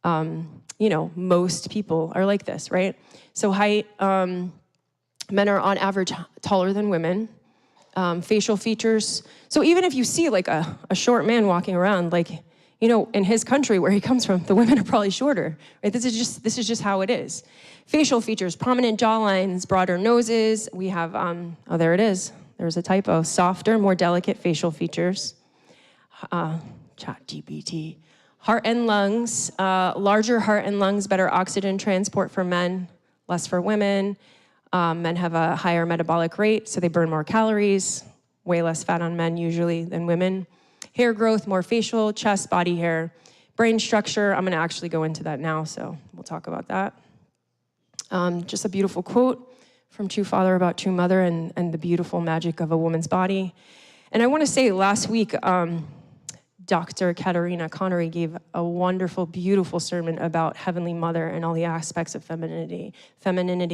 most people are like this, right? So height, men are on average taller than women. Facial features. So even if you see like a short man walking around, in his country where he comes from, the women are probably shorter, right? This is just how it is. Facial features, prominent jawlines, broader noses. We have, there it is. There's a typo. Softer, more delicate facial features. ChatGPT. Heart and lungs, larger heart and lungs, better oxygen transport for men, less for women. Men have a higher metabolic rate, so they burn more calories, way less fat on men usually than women. Hair growth, more facial, chest, body hair. Brain structure, I'm gonna actually go into that now, so we'll talk about that. Just a beautiful quote from True Father about True Mother and the beautiful magic of a woman's body. And I wanna say last week, Dr. Katarina Connery gave a wonderful, beautiful sermon about Heavenly Mother and all the aspects of femininity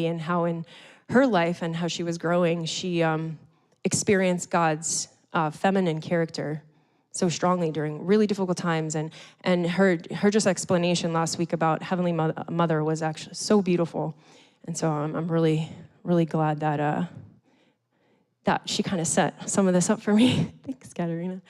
and how in her life and how she was growing, she experienced God's feminine character so strongly during really difficult times. And her just explanation last week about Heavenly Mother was actually so beautiful. And so I'm really, really glad that she kind of set some of this up for me. Thanks, Katarina.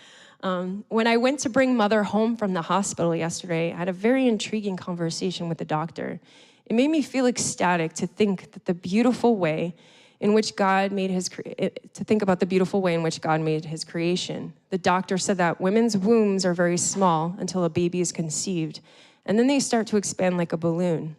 When I went to bring Mother home from the hospital yesterday, I had a very intriguing conversation with the doctor. It made me feel ecstatic to think that the beautiful way in which God made to think about the beautiful way in which God made his creation. The doctor said that women's wombs are very small until a baby is conceived, and then they start to expand like a balloon.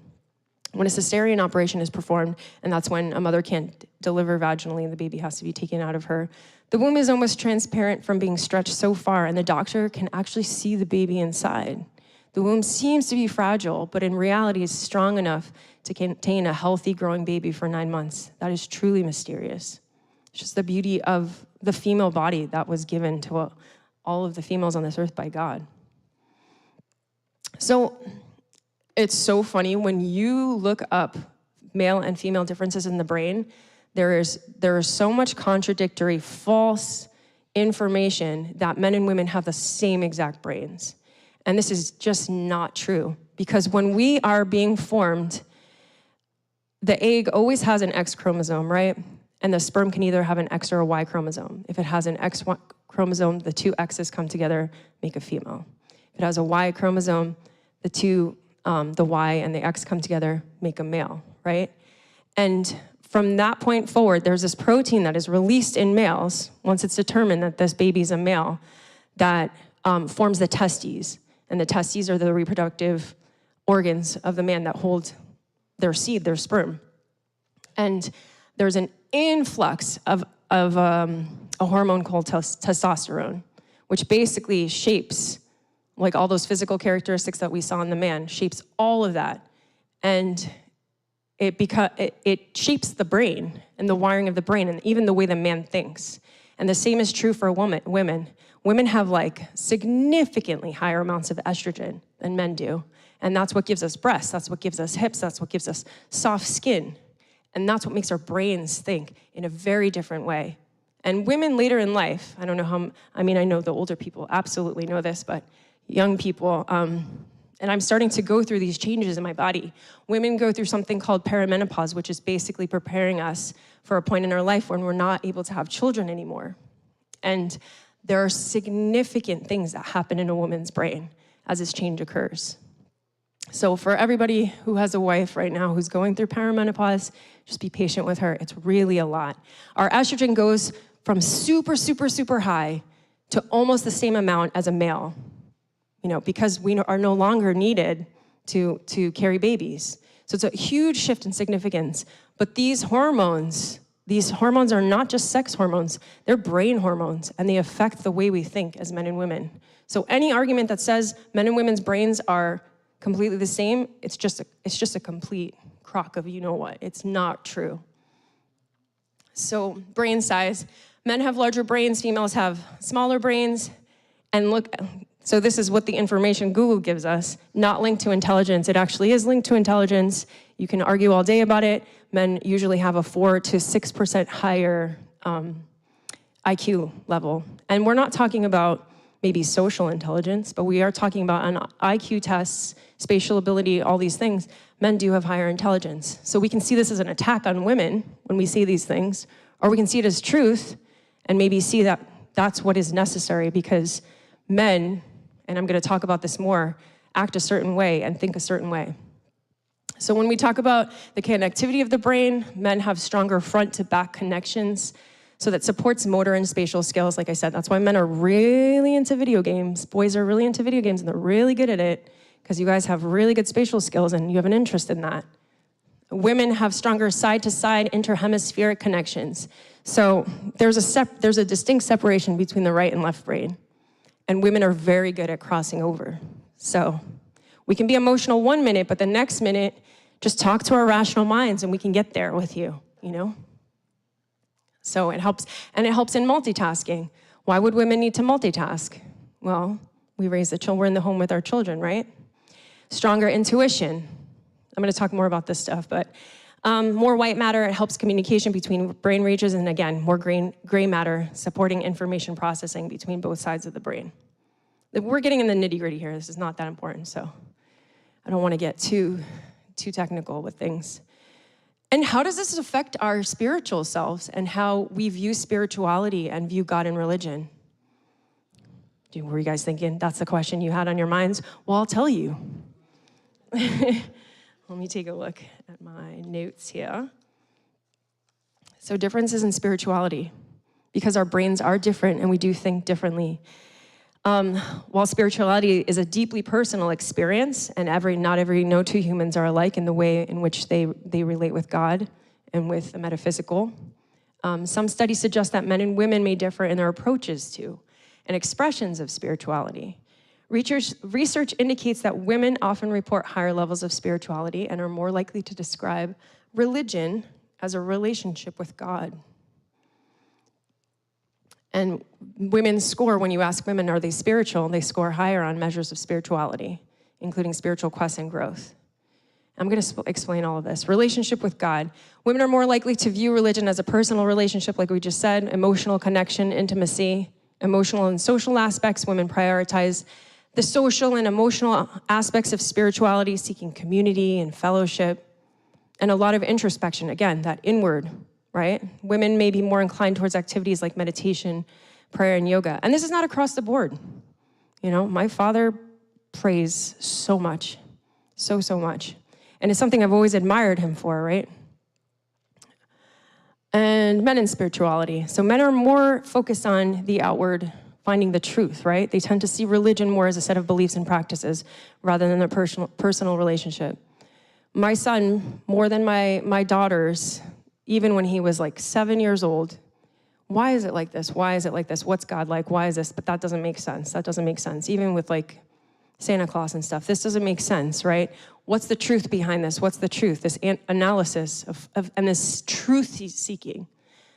When a cesarean operation is performed, and that's when a mother can't deliver vaginally and the baby has to be taken out of her, the womb is almost transparent from being stretched so far, and the doctor can actually see the baby inside. The womb seems to be fragile, but in reality is strong enough to contain a healthy growing baby for 9 months. That is truly mysterious. It's just the beauty of the female body that was given to all of the females on this earth by God. So it's so funny when you look up male and female differences in the brain, there is so much contradictory, false information that men and women have the same exact brains. And this is just not true, because when we are being formed, the egg always has an X chromosome, right? And the sperm can either have an X or a Y chromosome. If it has an X chromosome, the two X's come together, make a female. If it has a Y chromosome, the Y and the X come together, make a male, right? And from that point forward, there's this protein that is released in males, once it's determined that this baby's a male, that forms the testes. And the testes are the reproductive organs of the man that hold their seed, their sperm. And there's an influx of a hormone called testosterone, which basically shapes, like all those physical characteristics that we saw in the man, shapes all of that. And it shapes the brain and the wiring of the brain and even the way the man thinks. And the same is true for women. Women have like significantly higher amounts of estrogen than men do. And that's what gives us breasts, that's what gives us hips, that's what gives us soft skin. And that's what makes our brains think in a very different way. And women later in life, I don't know I know the older people absolutely know this, but young people, and I'm starting to go through these changes in my body. Women go through something called perimenopause, which is basically preparing us for a point in our life when we're not able to have children anymore. And there are significant things that happen in a woman's brain as this change occurs. So for everybody who has a wife right now who's going through perimenopause, just be patient with her. It's really a lot. Our estrogen goes from super, super, super high to almost the same amount as a male, because we are no longer needed to carry babies. So it's a huge shift in significance. But these hormones are not just sex hormones, they're brain hormones, and they affect the way we think as men and women. So any argument that says men and women's brains are completely the same, it's just a complete crock of you-know-what. It's not true. So brain size, men have larger brains, females have smaller brains, and look, so this is what the information Google gives us, not linked to intelligence. It actually is linked to intelligence. You can argue all day about it. Men usually have a 4 to 6% higher IQ level. And we're not talking about maybe social intelligence, but we are talking about on IQ tests, spatial ability, all these things. Men do have higher intelligence. So we can see this as an attack on women when we see these things, or we can see it as truth and maybe see that that's what is necessary, because men, and I'm going to talk about this more, act a certain way and think a certain way. So when we talk about the connectivity of the brain, men have stronger front to back connections, so that supports motor and spatial skills. Like I said, that's why men are really into video games. Boys are really into video games, and they're really good at it, because you guys have really good spatial skills and you have an interest in that. Women have stronger side-to-side interhemispheric connections. So there's a distinct separation between the right and left brain. And women are very good at crossing over. So we can be emotional 1 minute, but the next minute, just talk to our rational minds and we can get there with you, So it helps, and it helps in multitasking. Why would women need to multitask? Well, we raise the children, we're in the home with our children, right? Stronger intuition. I'm gonna talk more about this stuff, but more white matter, it helps communication between brain regions, and again, more gray matter, supporting information processing between both sides of the brain. We're getting in the nitty-gritty here. This is not that important, so I don't wanna get too technical with things. And how does this affect our spiritual selves and how we view spirituality and view God and religion? Were you guys thinking that's the question you had on your minds? Well, I'll tell you. Let me take a look at my notes here. So differences in spirituality, because our brains are different and we do think differently. While spirituality is a deeply personal experience, and no two humans are alike in the way in which they relate with God and with the metaphysical, some studies suggest that men and women may differ in their approaches to and expressions of spirituality. Research indicates that women often report higher levels of spirituality and are more likely to describe religion as a relationship with God. And women score, when you ask women, are they spiritual? They score higher on measures of spirituality, including spiritual quest and growth. I'm going to explain all of this. Relationship with God. Women are more likely to view religion as a personal relationship, like we just said, emotional connection, intimacy, emotional and social aspects. Women prioritize the social and emotional aspects of spirituality, seeking community and fellowship, and a lot of introspection. Again, that inward, right? Women may be more inclined towards activities like meditation, prayer, and yoga. And this is not across the board. You know, my father prays so much, so much. And it's something I've always admired him for, right? And men in spirituality. So men are more focused on the outward, finding the truth, right? They tend to see religion more as a set of beliefs and practices rather than a personal relationship. My son, more than my daughters, even when he was like 7 years old, why is it like this? Why is it like this? What's God like? Why is this? But that doesn't make sense. That doesn't make sense. Even with like Santa Claus and stuff, this doesn't make sense, right? What's the truth behind this? What's the truth? This analysis of and this truth seeking.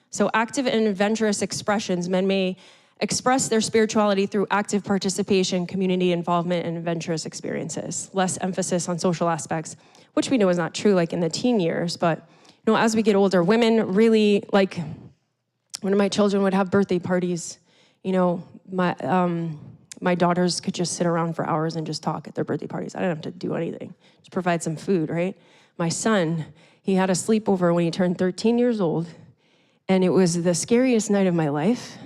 So active and adventurous expressions, men may express their spirituality through active participation, community involvement, and adventurous experiences. Less emphasis on social aspects, which we know is not true like in the teen years, but you know, as we get older, women really, like, one of my children would have birthday parties. You know, my daughters could just sit around for hours and just talk at their birthday parties. I didn't have to do anything, just provide some food, right? My son, he had a sleepover when he turned 13 years old, and it was the scariest night of my life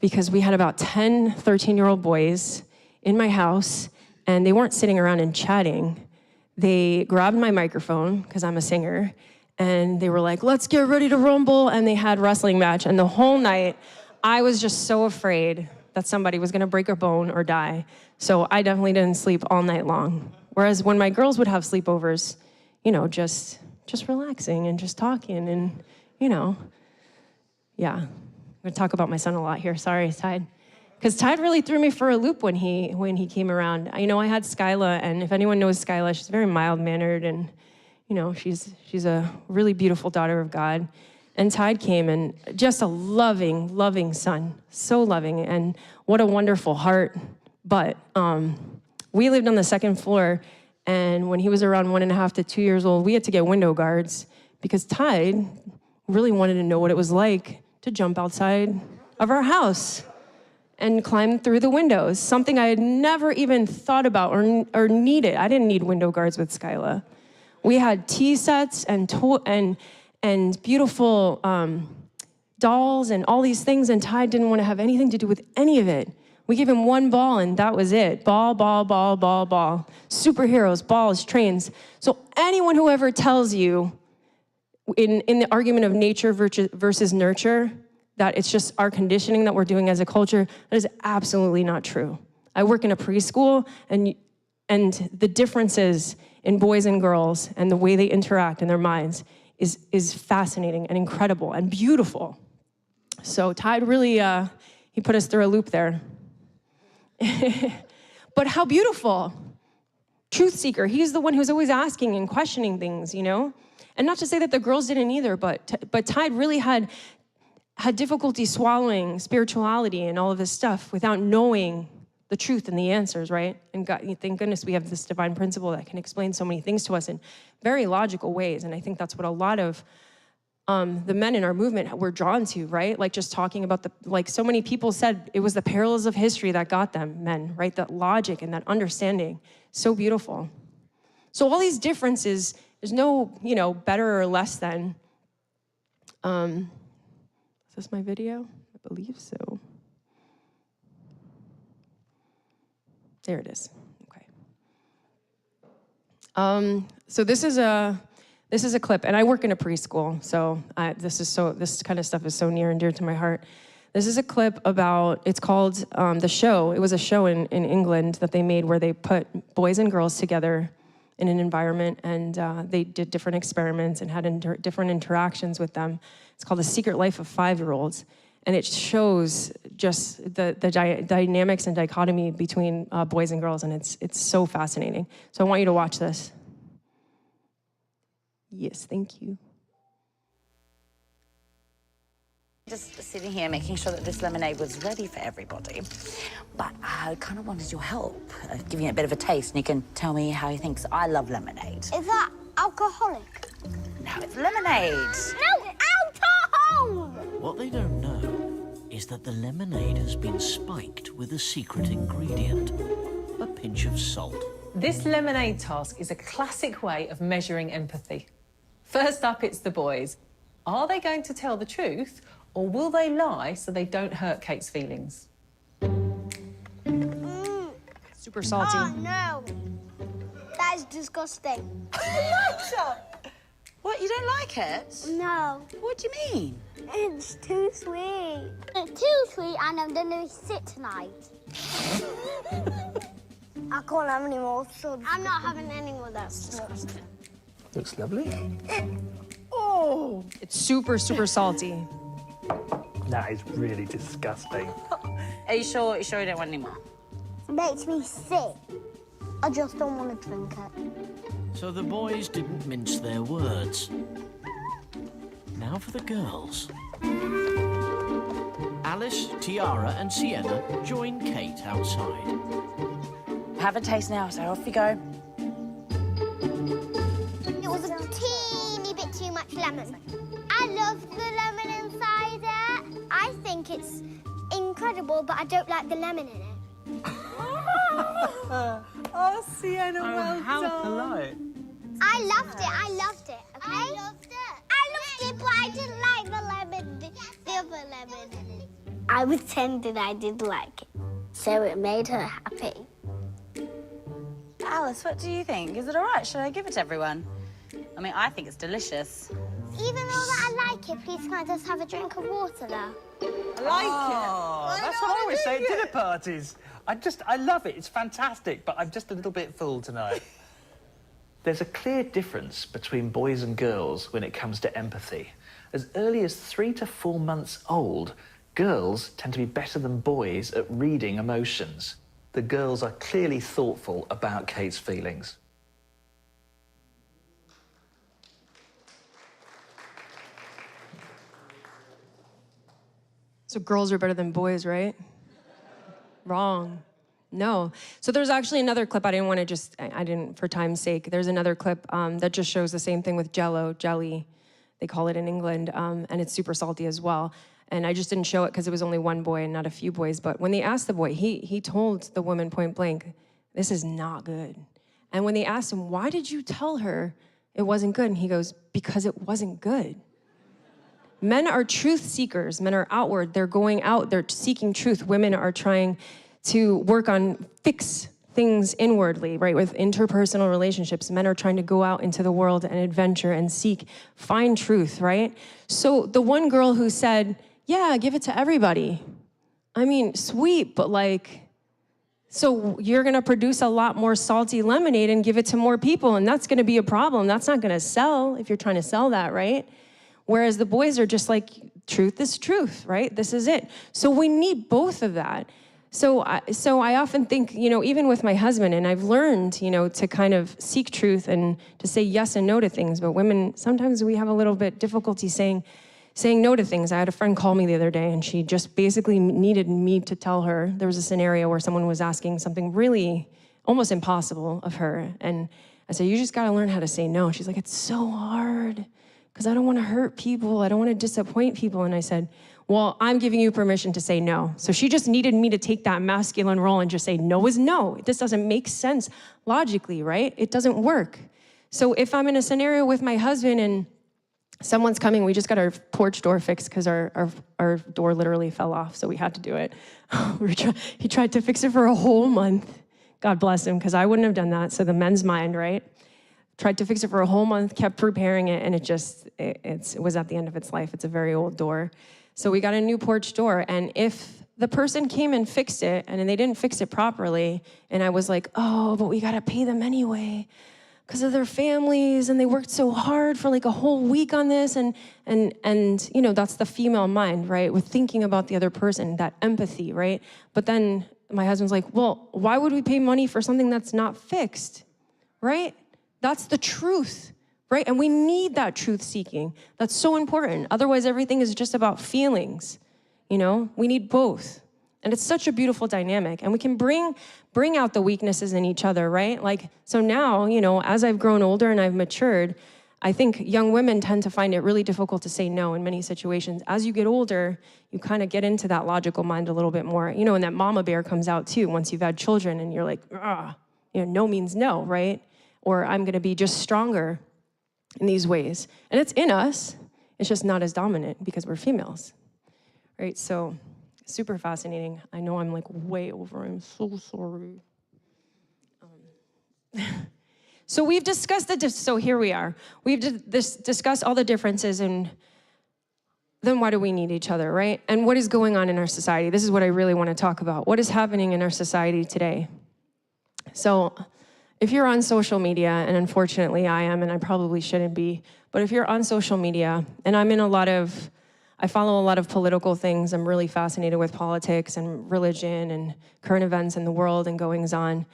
because we had about 10 13-year-old boys in my house, and they weren't sitting around and chatting. They grabbed my microphone, because I'm a singer, and they were like, let's get ready to rumble, and they had wrestling match. And the whole night, I was just so afraid that somebody was gonna break a bone or die. So I definitely didn't sleep all night long. Whereas when my girls would have sleepovers, you know, just relaxing and just talking and, you know, yeah. I'm gonna talk about my son a lot here, sorry, Tide. Because Tide really threw me for a loop when he came around. You know, I had Skyla, and if anyone knows Skyla, she's very mild-mannered, and you know, she's a really beautiful daughter of God. And Tide came, and just a loving son, so loving, and what a wonderful heart. But we lived on the second floor, and when he was around 1.5 to 2 years old, we had to get window guards because Tide really wanted to know what it was like to jump outside of our house and climb through the windows, something I had never even thought about or needed. I didn't need window guards with Skyla. We had tea sets and beautiful dolls and all these things, and Tide didn't want to have anything to do with any of it. We gave him one ball, and that was it. Ball. Superheroes, balls, trains. So anyone who ever tells you in the argument of nature versus nurture, that it's just our conditioning that we're doing as a culture, that is absolutely not true. I work in a preschool, and the differences in boys and girls and the way they interact in their minds is fascinating and incredible and beautiful. So Tide really, he put us through a loop there. But how beautiful. Truth seeker, he's the one who's always asking and questioning things, you know? And not to say that the girls didn't either, but Tide really had difficulty swallowing spirituality and all of this stuff without knowing the truth and the answers, right? And God, thank goodness we have this divine principle that can explain so many things to us in very logical ways. And I think that's what a lot of the men in our movement were drawn to, right? Like just talking about like so many people said, it was the perils of history that got them, men, right? That logic and that understanding, so beautiful. So all these differences, there's no, you know, better or less than. Is this my video? I believe so. There it is, okay. So this is This is a clip, and I work in a preschool, so this kind of stuff is so near and dear to my heart. This is a clip about, it's called The Show. It was a show in England that they made where they put boys and girls together in an environment, and they did different experiments and had different interactions with them. It's called The Secret Life of 5-Year-Olds. And it shows just the dynamics and dichotomy between boys and girls, and it's so fascinating. So I want you to watch this. Yes, thank you. Just sitting here making sure that this lemonade was ready for everybody. But I kind of wanted your help, giving it a bit of a taste, and you can tell me how you think. So I love lemonade. Is that alcoholic? No, it's lemonade. No, alcohol! What they don't know is that the lemonade has been spiked with a secret ingredient, a pinch of salt. This lemonade task is a classic way of measuring empathy. First up, it's the boys. Are they going to tell the truth, or will they lie so they don't hurt Kate's feelings? Super salty. Oh, no. That is disgusting. What, you don't like it? No. What do you mean? It's too sweet. It's too sweet, and I'm going to be sick tonight. I can't have any more. So I'm not having any more. That's disgusting. Looks lovely. Oh! It's super, super salty. That is really disgusting. Are you sure you don't want any more? It makes me sick. I just don't want to drink it. So the boys didn't mince their words. Now for the girls. Alice, Tiara and Sienna join Kate outside. Have a taste now, so off you go. It was a teeny bit too much lemon. I love the lemon inside it. I think it's incredible, but I don't like the lemon in it. Oh, Sienna, well how done. polite. I loved it. I loved it. Okay? I loved it, but I didn't like the lemon, the other lemon. I pretended I did like it, so it made her happy. Alice, what do you think? Is it all right? Should I give it to everyone? I mean, I think it's delicious. Even though that I like it, please can I just have a drink of water though? I like That's what I always say at dinner parties. I love it. It's fantastic, but I'm just a little bit full tonight. There's a clear difference between boys and girls when it comes to empathy. As early as 3 to 4 months old, girls tend to be better than boys at reading emotions. The girls are clearly thoughtful about Kate's feelings. So girls are better than boys, right? Wrong. No. So there's actually another clip. I didn't, for time's sake. There's another clip that just shows the same thing with jelly. They call it in England, and it's super salty as well. And I just didn't show it because it was only one boy and not a few boys. But when they asked the boy, he told the woman point blank, this is not good. And when they asked him, why did you tell her it wasn't good? And he goes, because it wasn't good. Men are truth seekers. Men are outward. They're going out. They're seeking truth. Women are trying to work on fix things inwardly, right? With interpersonal relationships, men are trying to go out into the world and adventure and find truth, right? So the one girl who said, yeah, give it to everybody. I mean, sweet, but so you're gonna produce a lot more salty lemonade and give it to more people, and that's gonna be a problem. That's not gonna sell if you're trying to sell that, right? Whereas the boys are just like, truth is truth, right? This is it. So we need both of that. So I often think, even with my husband, and I've learned, to kind of seek truth and to say yes and no to things. But women, sometimes we have a little bit difficulty saying no to things. I had a friend call me the other day, and she just basically needed me to tell her. There was a scenario where someone was asking something really almost impossible of her. And I said, you just got to learn how to say no. She's like, it's so hard because I don't want to hurt people. I don't want to disappoint people. And I said, well, I'm giving you permission to say no. So she just needed me to take that masculine role and just say no is no. This doesn't make sense logically, right? It doesn't work. So if I'm in a scenario with my husband and someone's coming, we just got our porch door fixed because our door literally fell off, so we had to do it. He tried to fix it for a whole month. God bless him, because I wouldn't have done that. So the men's mind, right? tried to fix it for a whole month, kept repairing it, and it was at the end of its life. It's a very old door. So we got a new porch door, and if the person came and fixed it, and they didn't fix it properly, and I was like, oh, but we gotta pay them anyway, because of their families, and they worked so hard for like a whole week on this, and you know, that's the female mind, right? With thinking about the other person, that empathy, right? But then my husband's like, well, why would we pay money for something that's not fixed, right? That's the truth, right? And we need that truth seeking. That's so important. Otherwise, everything is just about feelings, you know? We need both. And it's such a beautiful dynamic. And we can bring out the weaknesses in each other, right? Like, so now, you know, as I've grown older and I've matured, I think young women tend to find it really difficult to say no in many situations. As you get older, you kind of get into that logical mind a little bit more, you know, and that mama bear comes out too once you've had children and you're like, ah, you know, no means no, right? Or I'm gonna be just stronger in these ways. And it's in us, it's just not as dominant because we're females, right? So super fascinating. I know I'm like way over, I'm so sorry. So we've discussed so here we are. We've discussed all the differences, and then why do we need each other, right? And what is going on in our society? This is what I really want to talk about. What is happening in our society today? So if you're on social media, and unfortunately I am, and I probably shouldn't be, but if you're on social media, and I follow a lot of political things. I'm really fascinated with politics and religion and current events in the world and goings on.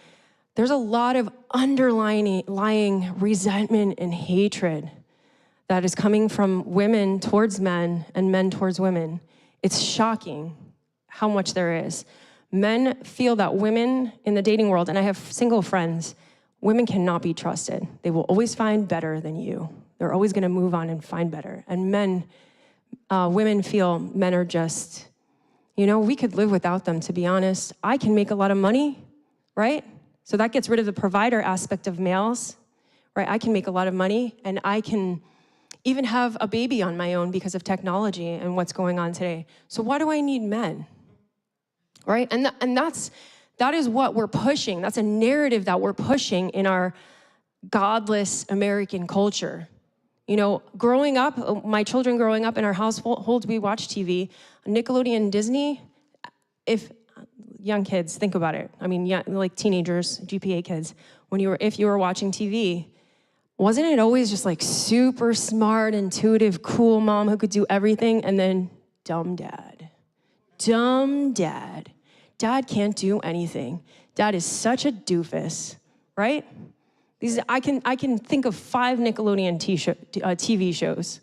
There's a lot of underlying resentment and hatred that is coming from women towards men and men towards women. It's shocking how much there is. Men feel that women in the dating world, and I have single friends, women cannot be trusted. They will always find better than you. They're always gonna move on and find better. And women feel men are just, you know, we could live without them, to be honest. I can make a lot of money, right? So that gets rid of the provider aspect of males, right? I can make a lot of money, and I can even have a baby on my own because of technology and what's going on today. So why do I need men, right? And that is what we're pushing. That's a narrative that we're pushing in our godless American culture. You know, growing up, my children growing up in our household, we watch TV, Nickelodeon, Disney. If young kids, think about it. I mean, yeah, like teenagers, GPA kids. If you were watching TV, wasn't it always just like super smart, intuitive, cool mom who could do everything, and then dumb dad? Dumb dad. Dad can't do anything. Dad is such a doofus, right? I can think of 5 Nickelodeon TV shows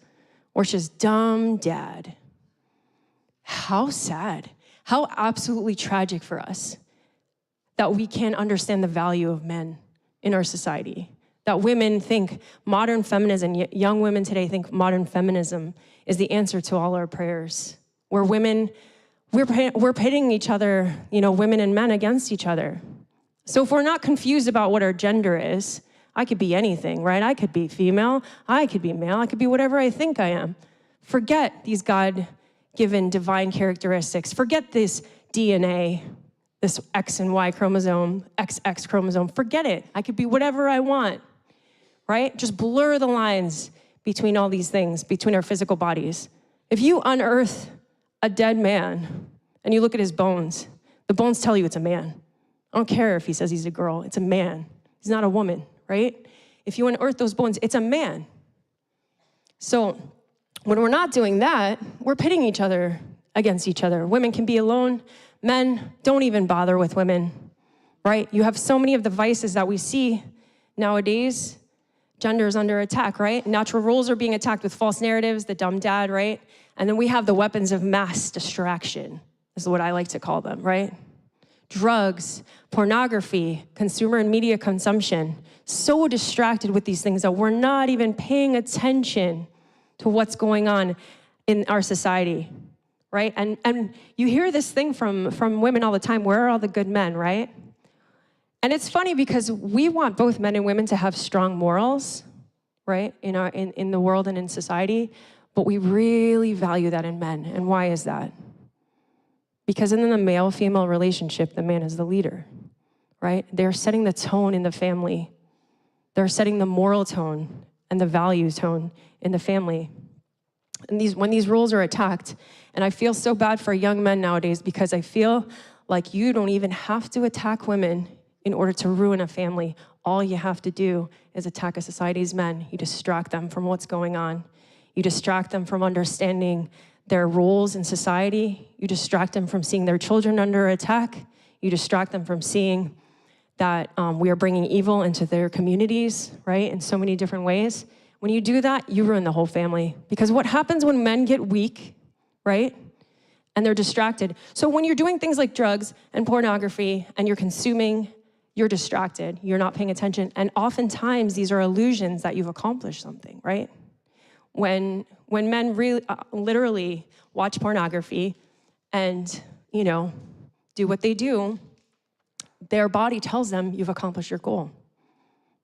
where it's just dumb dad. How sad. How absolutely tragic for us that we can't understand the value of men in our society. That women think modern feminism, young women today think modern feminism is the answer to all our prayers. Where women, we're pitting each other, you know, women and men against each other. So if we're not confused about what our gender is, I could be anything, right? I could be female, I could be male, I could be whatever I think I am. Forget these God-given divine characteristics. Forget this DNA, this X and Y chromosome, XX chromosome. Forget it. I could be whatever I want, right? Just blur the lines between all these things, between our physical bodies. If you unearth a dead man and you look at his bones, the bones tell you it's a man. I don't care if he says he's a girl, it's a man. He's not a woman, right? If you unearth those bones, it's a man. So when we're not doing that, we're pitting each other against each other. Women can be alone. Men, don't even bother with women, right? You have so many of the vices that we see nowadays. Gender is under attack, right? Natural roles are being attacked with false narratives, the dumb dad, right? And then we have the weapons of mass distraction. This is what I like to call them, right? Drugs, pornography, consumer and media consumption. So distracted with these things that we're not even paying attention to what's going on in our society, right? And you hear this thing from women all the time, where are all the good men, right? And it's funny because we want both men and women to have strong morals, right, in the world and in society, but we really value that in men. And why is that? Because in the male-female relationship, the man is the leader, right? They're setting the tone in the family. They're setting the moral tone and the values tone in the family. And when these rules are attacked, and I feel so bad for young men nowadays because I feel like you don't even have to attack women in order to ruin a family. All you have to do is attack a society's men. You distract them from what's going on. You distract them from understanding their roles in society. You distract them from seeing their children under attack. You distract them from seeing that we are bringing evil into their communities, right, in so many different ways. When you do that, you ruin the whole family. Because what happens when men get weak, right, and they're distracted? So when you're doing things like drugs and pornography and you're consuming, you're distracted, you're not paying attention. And oftentimes these are illusions that you've accomplished something, right? When men really, literally watch pornography and, you know, do what they do, their body tells them you've accomplished your goal.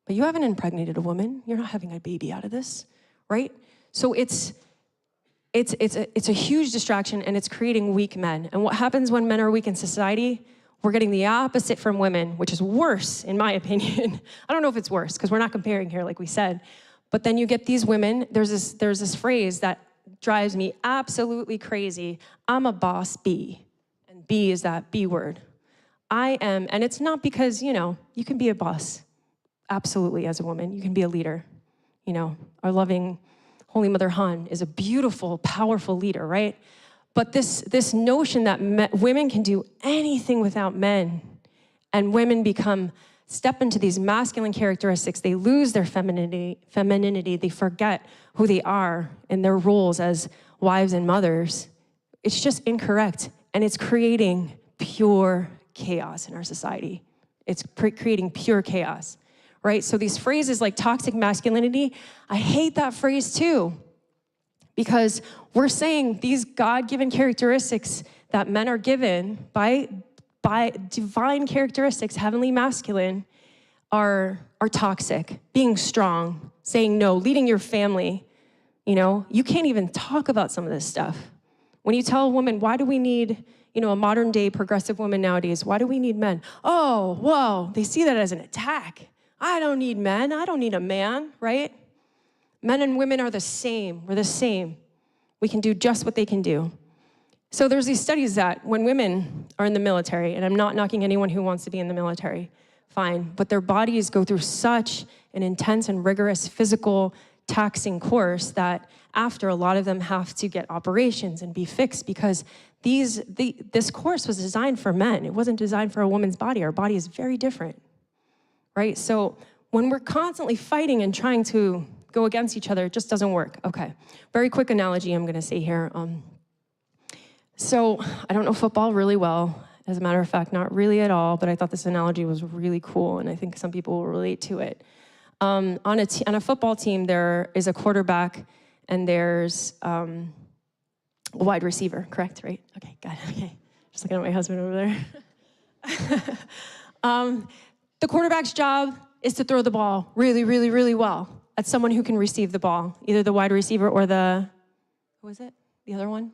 But you haven't impregnated a woman. You're not having a baby out of this, right? So it's a huge distraction, and it's creating weak men. And what happens when men are weak in society? We're getting the opposite from women, which is worse, in my opinion. I don't know if it's worse, because we're not comparing here, like we said. But then you get these women, there's this phrase that drives me absolutely crazy. I'm a boss bee. And B is that B word. I am, and it's not because, you know, you can be a boss, absolutely, as a woman. You can be a leader. You know, our loving Holy Mother Han is a beautiful, powerful leader, right? But this notion that women can do anything without men, and women step into these masculine characteristics, they lose their femininity, they forget who they are in their roles as wives and mothers. It's just incorrect, and it's creating pure chaos in our society. It's creating pure chaos, right? So these phrases like toxic masculinity, I hate that phrase too, because we're saying these God-given characteristics that men are given by divine characteristics, heavenly masculine, are toxic. Being strong, saying no, leading your family. You know, you can't even talk about some of this stuff. When you tell a woman, why do we need, you know, a modern day progressive woman nowadays, why do we need men? Oh, whoa, they see that as an attack. I don't need men, I don't need a man, right? Men and women are the same, we're the same. We can do just what they can do. So there's these studies that when women are in the military, and I'm not knocking anyone who wants to be in the military, fine, but their bodies go through such an intense and rigorous physical taxing course that after, a lot of them have to get operations and be fixed because this course was designed for men. It wasn't designed for a woman's body. Our body is very different, right? So when we're constantly fighting and trying to go against each other, it just doesn't work. Okay, very quick analogy I'm gonna say here. So I don't know football really well. As a matter of fact, not really at all, but I thought this analogy was really cool, and I think some people will relate to it. On a football team, there is a quarterback, and there's a wide receiver, correct, right? Okay, got it, okay. Just looking at my husband over there. The quarterback's job is to throw the ball really, really, really well at someone who can receive the ball, either the wide receiver or who is it? The other one?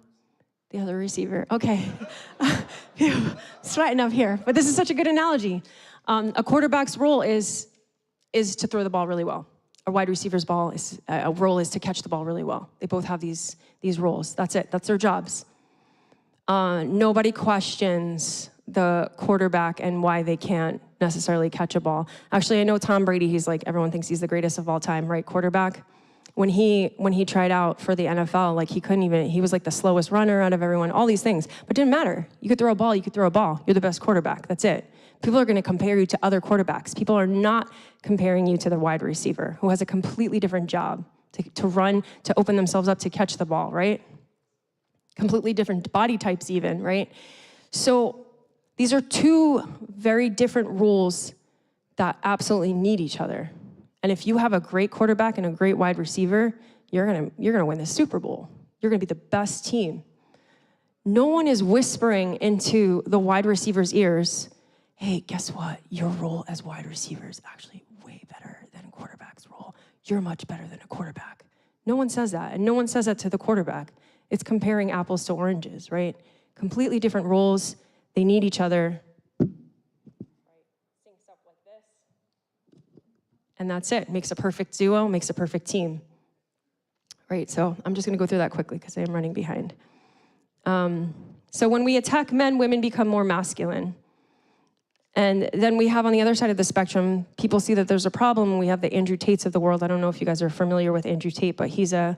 The other receiver, okay. Sweating up here, but this is such a good analogy. A quarterback's role is to throw the ball really well. A wide receiver's role is to catch the ball really well. They both have these roles. That's it. That's their jobs. Nobody questions the quarterback and why they can't necessarily catch a ball. Actually, I know Tom Brady. He's like, everyone thinks he's the greatest of all time, right? Quarterback. When he tried out for the NFL, like he was like the slowest runner out of everyone. All these things, but it didn't matter. You could throw a ball. You could throw a ball. You're the best quarterback. That's it. People are going to compare you to other quarterbacks. People are not comparing you to the wide receiver who has a completely different job to run, to open themselves up to catch the ball, right? Completely different body types even, right? So these are two very different roles that absolutely need each other. And if you have a great quarterback and a great wide receiver, you're gonna win the Super Bowl. You're gonna be the best team. No one is whispering into the wide receiver's ears, hey, guess what? Your role as wide receiver is actually way better than a quarterback's role. You're much better than a quarterback. No one says that, and no one says that to the quarterback. It's comparing apples to oranges, right? Completely different roles. They need each other. Syncs up like this. And that's it. Makes a perfect duo, makes a perfect team. Right, so I'm just gonna go through that quickly because I am running behind. So when we attack men, women become more masculine. And then we have on the other side of the spectrum, people see that there's a problem. We have the Andrew Tates of the world. I don't know if you guys are familiar with Andrew Tate, but he's a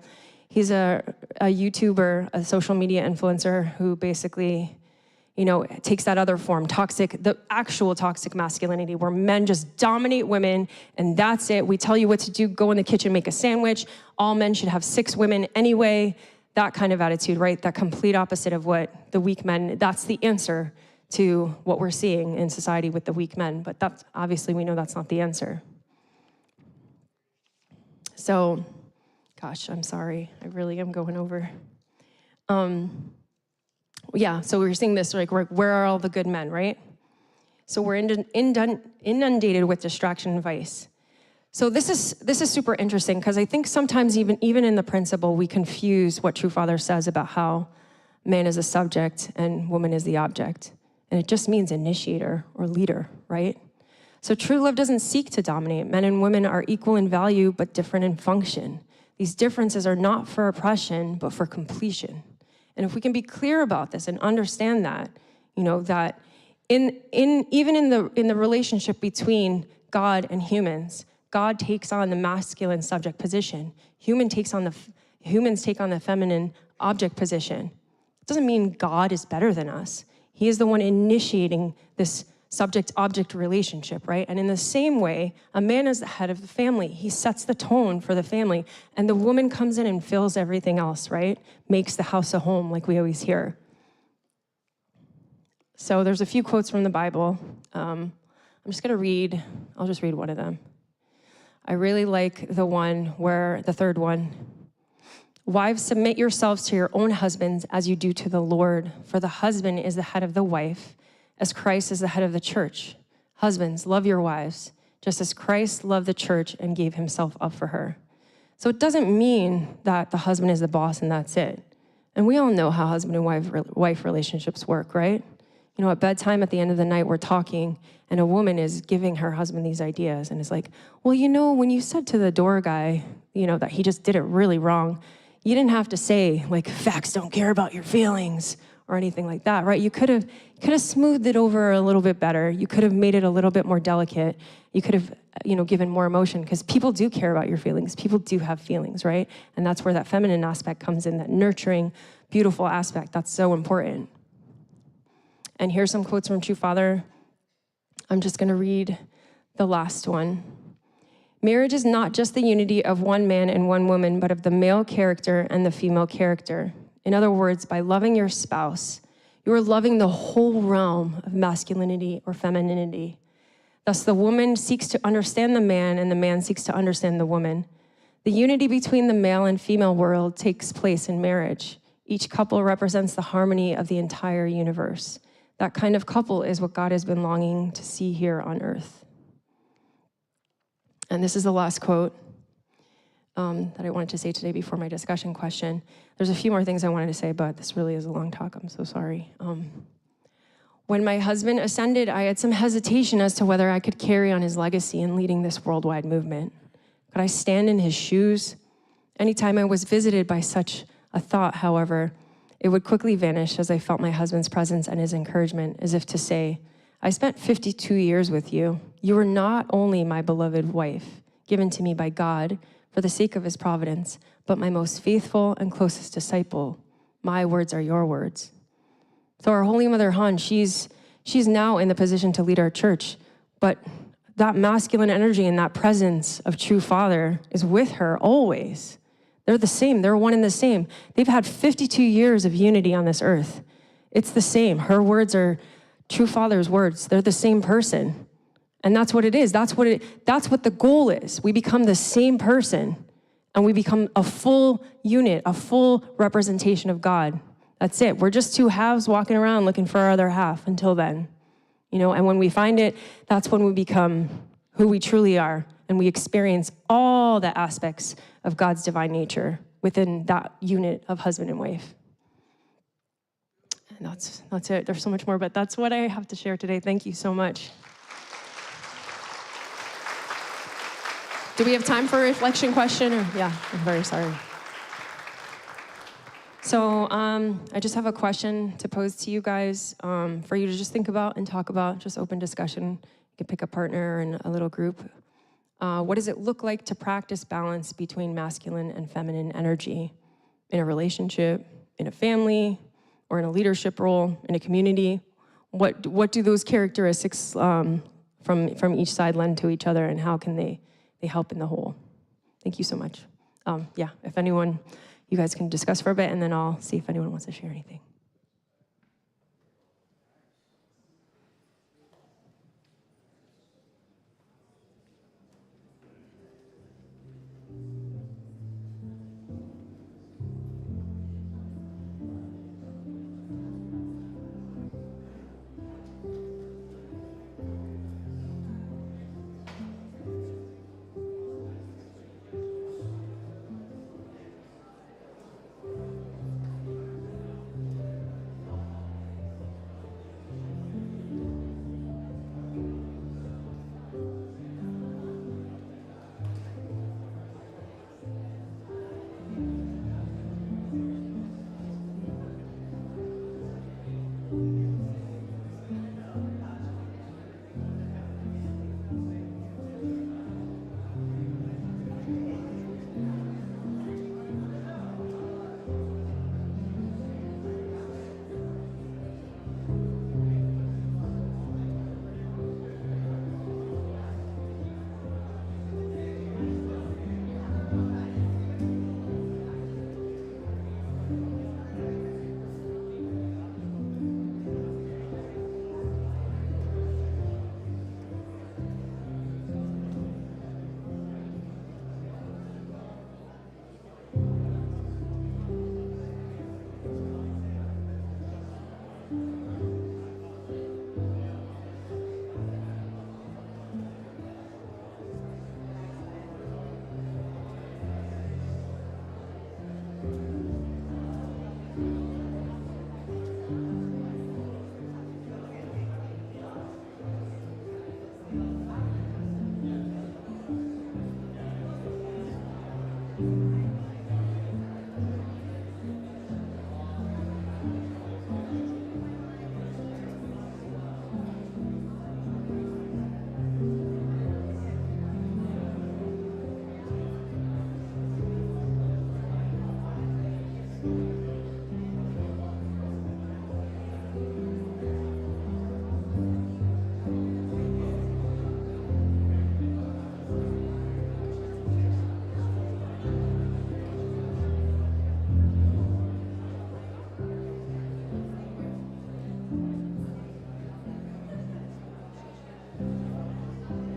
YouTuber, a social media influencer who basically, takes that other form, the actual toxic masculinity, where men just dominate women, and that's it. We tell you what to do, go in the kitchen, make a sandwich. All men should have 6 women anyway. That kind of attitude, right? That complete opposite of what the weak men, that's the answer to what we're seeing in society with the weak men. But that's, obviously we know that's not the answer. So, gosh, I'm sorry. I really am going over. So we're seeing this, like, where are all the good men, right? So we're inundated with distraction and vice. So this is super interesting, because I think sometimes even in the principle, we confuse what True Father says about how man is a subject and woman is the object. And it just means initiator or leader, right? So true love doesn't seek to dominate. Men and women are equal in value, but different in function. These differences are not for oppression, but for completion. And if we can be clear about this and understand that, that even in the relationship between God and humans, God takes on the masculine subject position. Humans take on the feminine object position. It doesn't mean God is better than us. He is the one initiating this subject-object relationship, right? And in the same way, a man is the head of the family. He sets the tone for the family, and the woman comes in and fills everything else, right? Makes the house a home, like we always hear. So there's a few quotes from the Bible. I'll just read one of them. I really like the third one. Wives, submit yourselves to your own husbands as you do to the Lord, for the husband is the head of the wife, as Christ is the head of the church. Husbands, love your wives, just as Christ loved the church and gave himself up for her. So it doesn't mean that the husband is the boss and that's it. And we all know how husband and wife relationships work, right? At bedtime, at the end of the night, we're talking, and a woman is giving her husband these ideas, and it's like, well, when you said to the door guy, that he just did it really wrong, you didn't have to say, like, facts don't care about your feelings or anything like that, right? You could have smoothed it over a little bit better. You could have made it a little bit more delicate. You could have, given more emotion, because people do care about your feelings. People do have feelings, right? And that's where that feminine aspect comes in, that nurturing, beautiful aspect. That's so important. And here's some quotes from True Father. I'm just going to read the last one. Marriage is not just the unity of one man and one woman, but of the male character and the female character. In other words, by loving your spouse, you are loving the whole realm of masculinity or femininity. Thus, the woman seeks to understand the man, and the man seeks to understand the woman. The unity between the male and female world takes place in marriage. Each couple represents the harmony of the entire universe. That kind of couple is what God has been longing to see here on earth. And this is the last quote that I wanted to say today before my discussion question. There's a few more things I wanted to say, but this really is a long talk. I'm so sorry. When my husband ascended, I had some hesitation as to whether I could carry on his legacy in leading this worldwide movement. Could I stand in his shoes? Anytime I was visited by such a thought, however, it would quickly vanish as I felt my husband's presence and his encouragement, as if to say, I spent 52 years with you. You were not only my beloved wife, given to me by God for the sake of his providence, but my most faithful and closest disciple. My words are your words. So our Holy Mother Han, she's now in the position to lead our church, but that masculine energy and that presence of True Father is with her always. They're the same. They're one and the same. They've had 52 years of unity on this earth. It's the same. Her words are True Father's words. They're the same person. And that's what it is. That's what the goal is. We become the same person, and we become a full unit, a full representation of God. That's it. We're just two halves walking around looking for our other half until then. And when we find it, that's when we become who we truly are, and we experience all the aspects of God's divine nature within that unit of husband and wife. And that's it. There's so much more, but that's what I have to share today. Thank you so much. Do we have time for a reflection question? Or, yeah, I'm very sorry. So I just have a question to pose to you guys for you to just think about and talk about, just open discussion. You can pick a partner and a little group. What does it look like to practice balance between masculine and feminine energy in a relationship, in a family, or in a leadership role, in a community? What do those characteristics from each side lend to each other, and how can they help in the whole? Thank you so much. Yeah, if anyone, you guys can discuss for a bit, and then I'll see if anyone wants to share anything.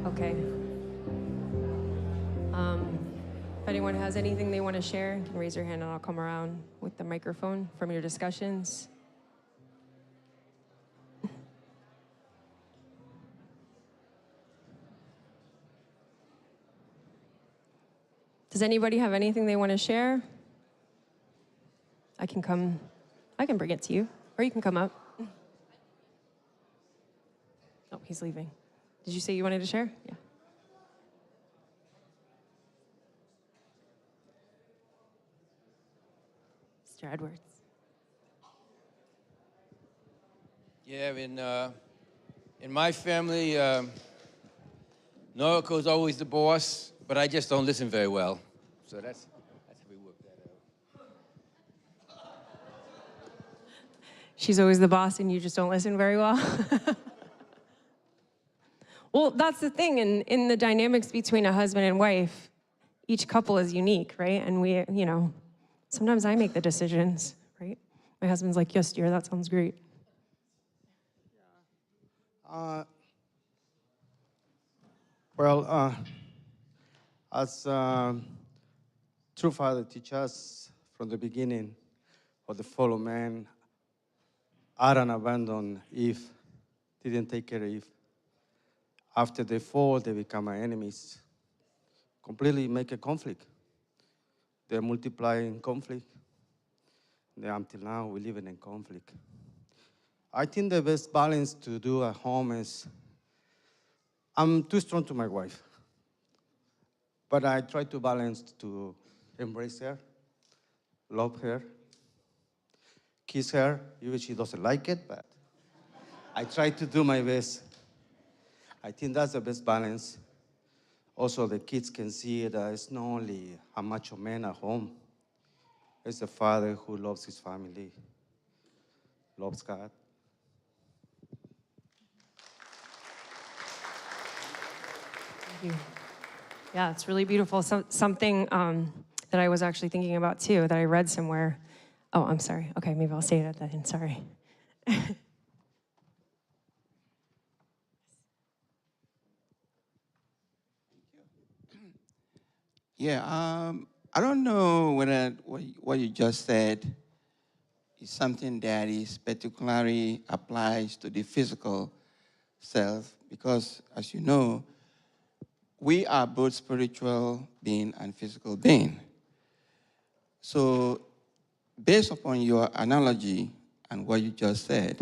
Okay. If anyone has anything they want to share, you can raise your hand and I'll come around with the microphone from your discussions. Does anybody have anything they want to share? I can bring it to you, or you can come up. Oh, he's leaving. Did you say you wanted to share? Yeah. Mr. Edwards. Yeah, in my family, Noriko's always the boss, but I just don't listen very well. So that's how we work that out. She's always the boss and you just don't listen very well? Well, that's the thing. In the dynamics between a husband and wife, each couple is unique, right? And we, sometimes I make the decisions, right? My husband's like, yes, dear, that sounds great. As true father teach us from the beginning, or the follow man, Adam abandoned Eve, didn't take care of Eve. After they fall, they become our enemies. Completely make a conflict. They multiply in conflict. Until now, we live in conflict. I think the best balance to do at home is, I'm too strong to my wife. But I try to balance to embrace her, love her, kiss her, even she doesn't like it, but I try to do my best. I think that's the best balance. Also, the kids can see that it's not only a macho man at home, it's a father who loves his family, loves God. Thank you. Yeah, it's really beautiful. Something that I was actually thinking about too, that I read somewhere. Oh, I'm sorry. Okay, maybe I'll say it at the end. Sorry. Yeah, I don't know whether what you just said is something that is particularly applies to the physical self, because as you know, we are both spiritual being and physical being. So based upon your analogy and what you just said,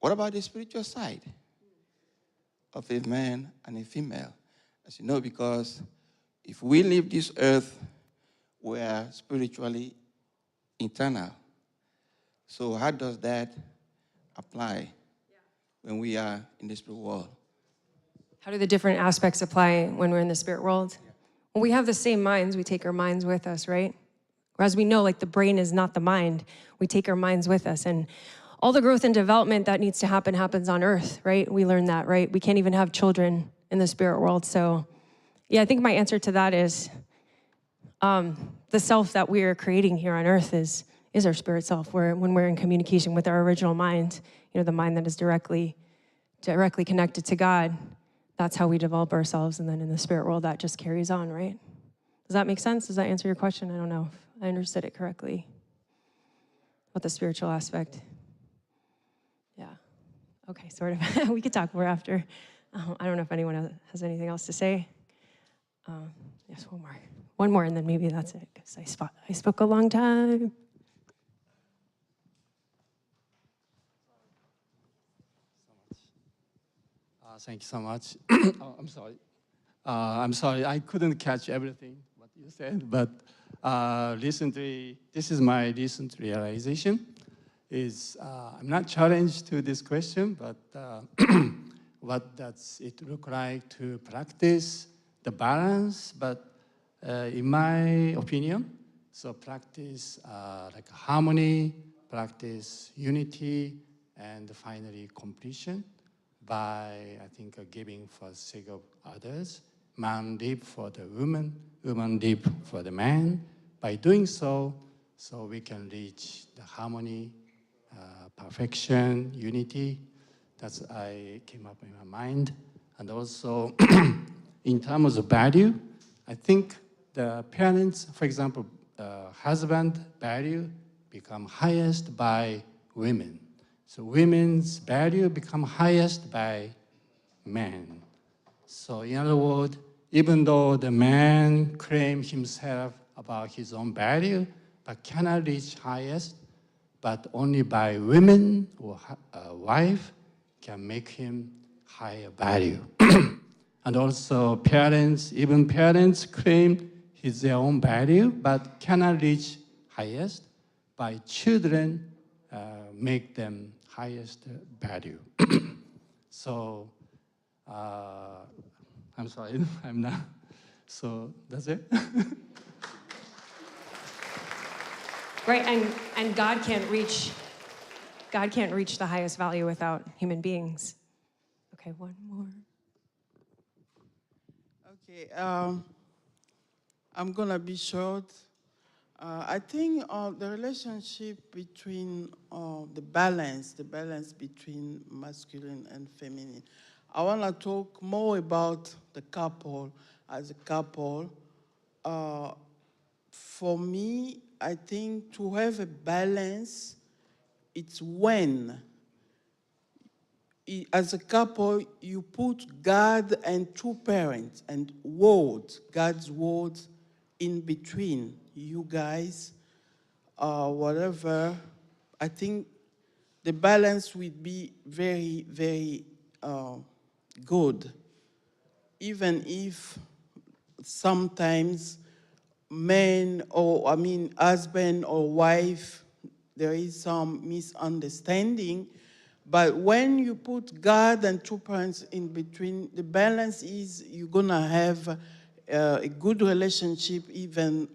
what about the spiritual side of a man and a female? As you know, because if we leave this earth, we are spiritually eternal. So how does that apply when we are in the spirit world? How do the different aspects apply when we're in the spirit world? When we have the same minds, we take our minds with us, right? Whereas we know, like, the brain is not the mind. We take our minds with us. And all the growth and development that needs to happen happens on earth, right? We learn that, right? We can't even have children in the spirit world. So, yeah, I think my answer to that is the self that we are creating here on earth is our spirit self. When we're in communication with our original mind, the mind that is directly connected to God, that's how we develop ourselves. And then in the spirit world, that just carries on, right? Does that make sense? Does that answer your question? I don't know if I understood it correctly. About the spiritual aspect. Yeah. Okay, sort of. We could talk more after. I don't know if anyone has anything else to say. Yes, one more. One more, and then maybe that's it, because I spoke a long time. Thank you so much. Oh, I'm sorry, I couldn't catch everything what you said, but recently, this is my recent realization, is I'm not challenged to this question, but what does it look like to practice the balance? But in my opinion, so practice like harmony, practice unity, and finally completion by, I think, giving for the sake of others. Man live for the woman, woman live for the man. By doing so, we can reach the harmony, perfection, unity. That's I came up in my mind. And also, in terms of value, I think the parents, for example, husband value become highest by women. So women's value become highest by men. So in other words, even though the man claims himself about his own value, but cannot reach highest, but only by women or wife can make him higher value. And also parents, even parents claim their own value, but cannot reach highest. By children, make them highest value. So, I'm sorry, I'm not. So that's it. Right, and God can't reach the highest value without human beings. Okay, one more. Okay, I'm gonna be short. I think the relationship between the balance between masculine and feminine. I want to talk more about the couple as a couple. For me, I think to have a balance, it's when, as a couple, you put God and two parents and words, God's words in between you guys, whatever. I think the balance would be very, very good. Even if sometimes husband or wife, there is some misunderstanding. But when you put God and two parents in between, the balance is you're gonna have a good relationship, even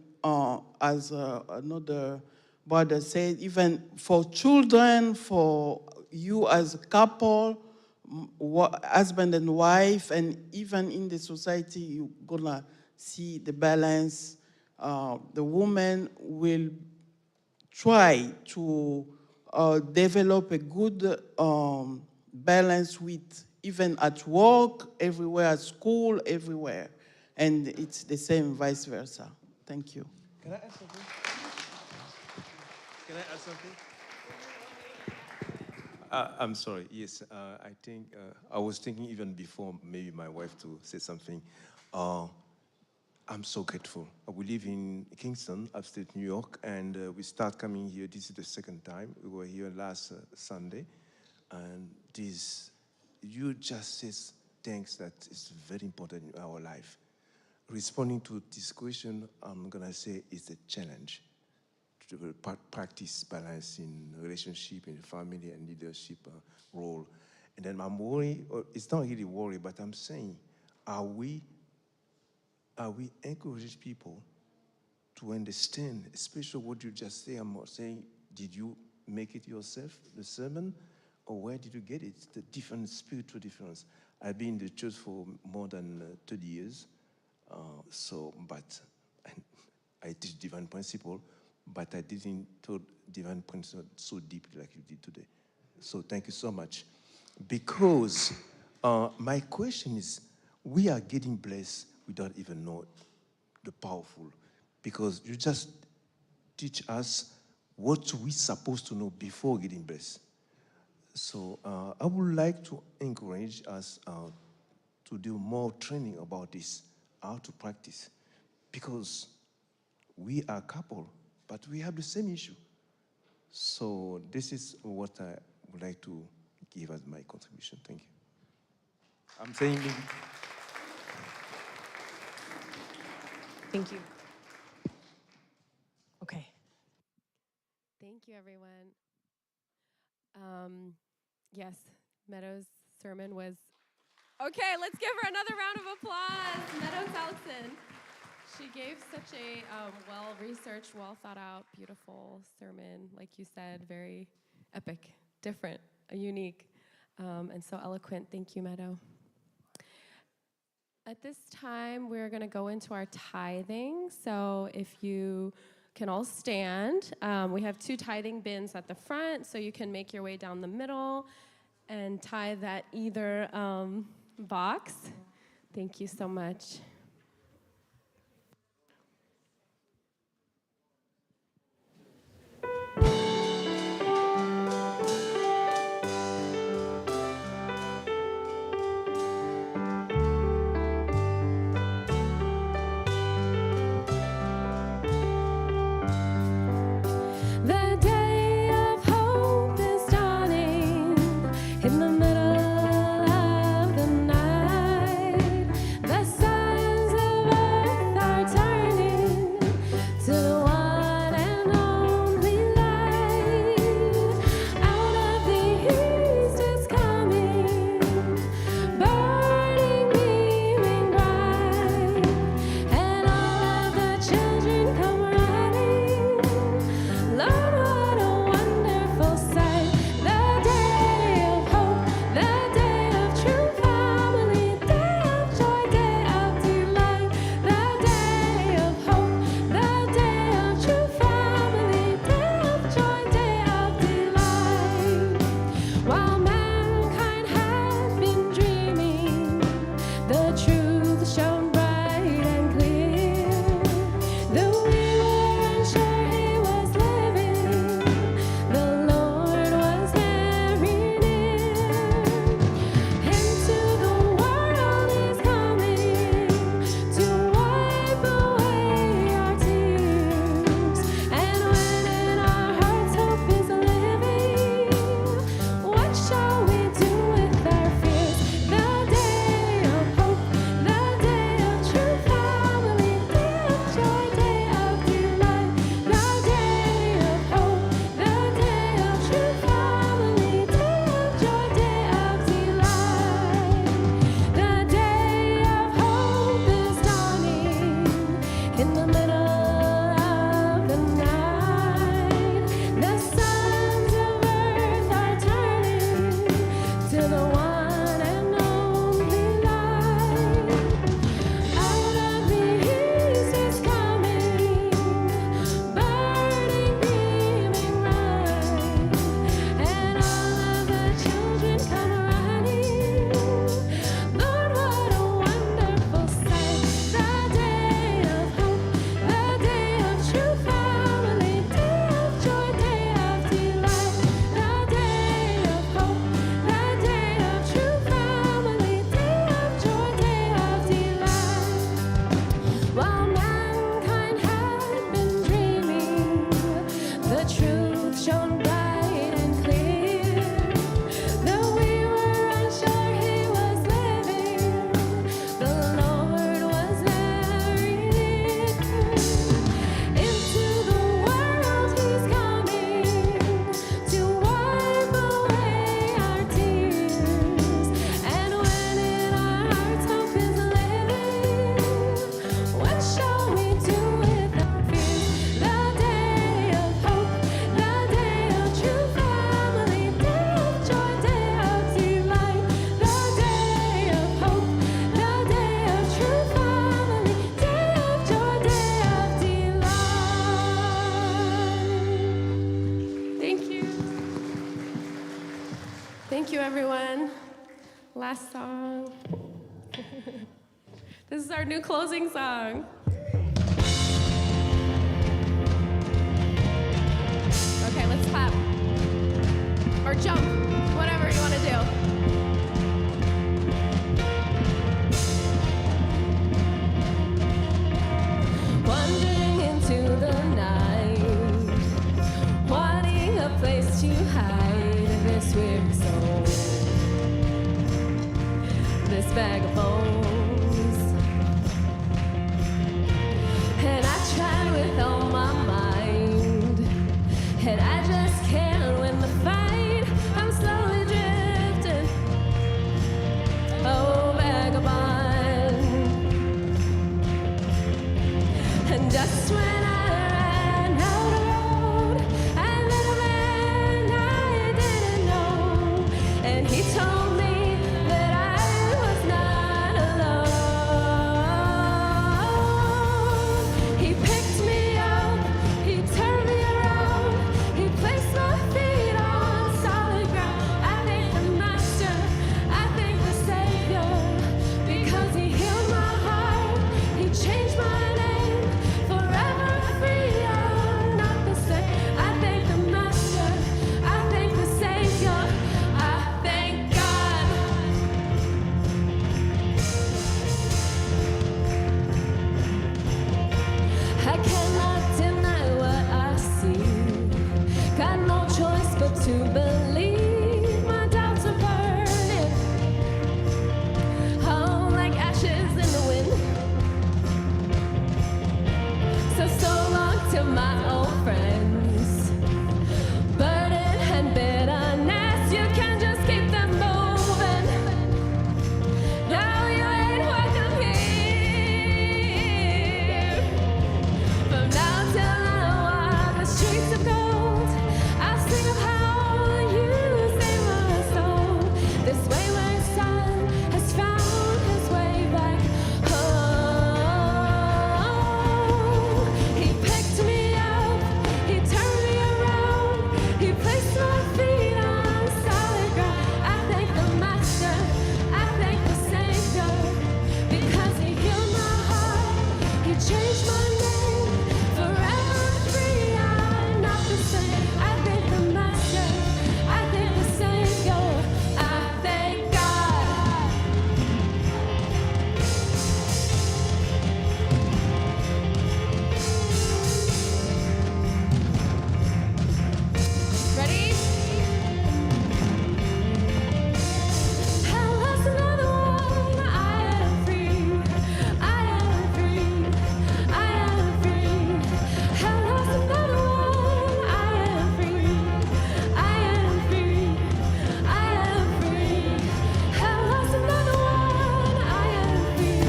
as another brother said, even for children, for you as a couple, husband and wife, and even in the society, you're gonna see the balance. The woman will try to develop a good balance with, even at work, everywhere, at school, everywhere. And it's the same vice versa. Thank you. Can I add something? Can I add something? I'm sorry. Yes, I think I was thinking even before maybe my wife to say something. I'm so grateful. We live in Kingston, upstate New York, and we start coming here. This is the second time. We were here last Sunday, and this, you just said things that is very important in our life. Responding to this question, I'm gonna say it's a challenge to practice balance in relationship, in family, and leadership role. And then I'm worried, or it's not really worry, but I'm saying, are we encourage people to understand, especially what you just say? I'm saying, did you make it yourself, the sermon, or where did you get it? The different spiritual difference. I've been in the church for more than 30 years, but I teach divine principle, but I didn't taught divine principle so deeply like you did today. So thank you so much. Because my question is, we are getting blessed without even know the powerful, because you just teach us what we're supposed to know before getting blessed. So I would like to encourage us to do more training about this, how to practice, because we are a couple, but we have the same issue. So this is what I would like to give as my contribution. Thank you. I'm saying. Thank you. Okay. Thank you, everyone. Yes, Meadow's sermon was... Okay, let's give her another round of applause. Meadow Tallkason. She gave such a well-researched, well-thought-out, beautiful sermon. Like you said, very epic, different, unique, and so eloquent. Thank you, Meadow. At this time, we're going to go into our tithing. So if you can all stand, we have 2 tithing bins at the front, so you can make your way down the middle and tithe at either box. Thank you so much. The day of hope is dawning in the middle of the night. The sun last song. This is our new closing song. Okay, let's clap. Or jump, whatever you want to do. Wandering into the night, wanting a place to hide this weary soul, this bag of bones. And I tried with all my mind, and I just can't win the fight. I'm slowly drifting, oh vagabond. And just when I ran out of road, I met a man I didn't know, and he told me that I was not alone. He picked me up, he turned me around, he placed my feet on solid ground. I thank the Master, I thank the Savior, because he healed my heart, he changed my name, forever free, I'm not the same. I thank the Master, I thank the Savior, I thank God. I cannot deny what I see. Got no choice but to believe. My doubts are burning, oh, like ashes in the wind. So long to my old friends. Burden and bitterness, you can just keep them moving. Now you ain't welcome here. From now till I walk the streets of gold, I'll sing of how you saved my soul. This wayward son has found his way back home. He picked me up, he turned me around, he placed my feet on solid ground. I thank the Master, I thank the Savior, because he healed my heart, he changed my name, forever free, I'm not the same. I thank the Master, I thank the Savior, I thank God. Ready? I lost another one. I am free. I am free. I am free. I lost another one. I am free. I am free. I am free. I lost another one. I am free.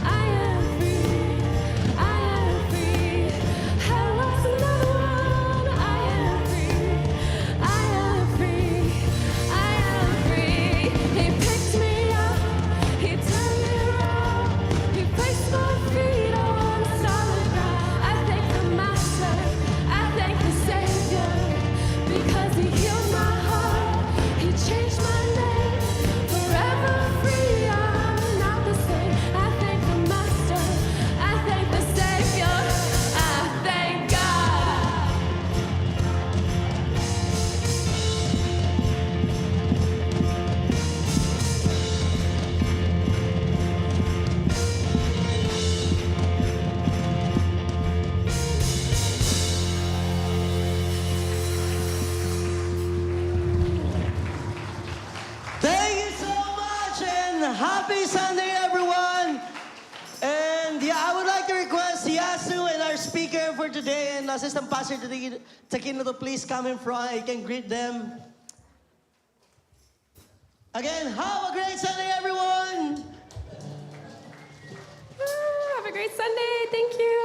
I am free. I am free. I lost another one. I am free. I am free. I am free. He picked me up. He turned me around. He placed my feet on solid ground. I thank the Master. I thank the Savior, because he healed my heart. He changed my name, forever free. I'm not the same. I thank the Master. I thank the Savior. I thank God. Thank you so much and happy Sunday, everyone. And yeah, I would like to request Yasu and our speaker for today and Assistant Pastor Takino to please come in front. You can greet them. Again, have a great Sunday, everyone. Have a great Sunday. Thank you.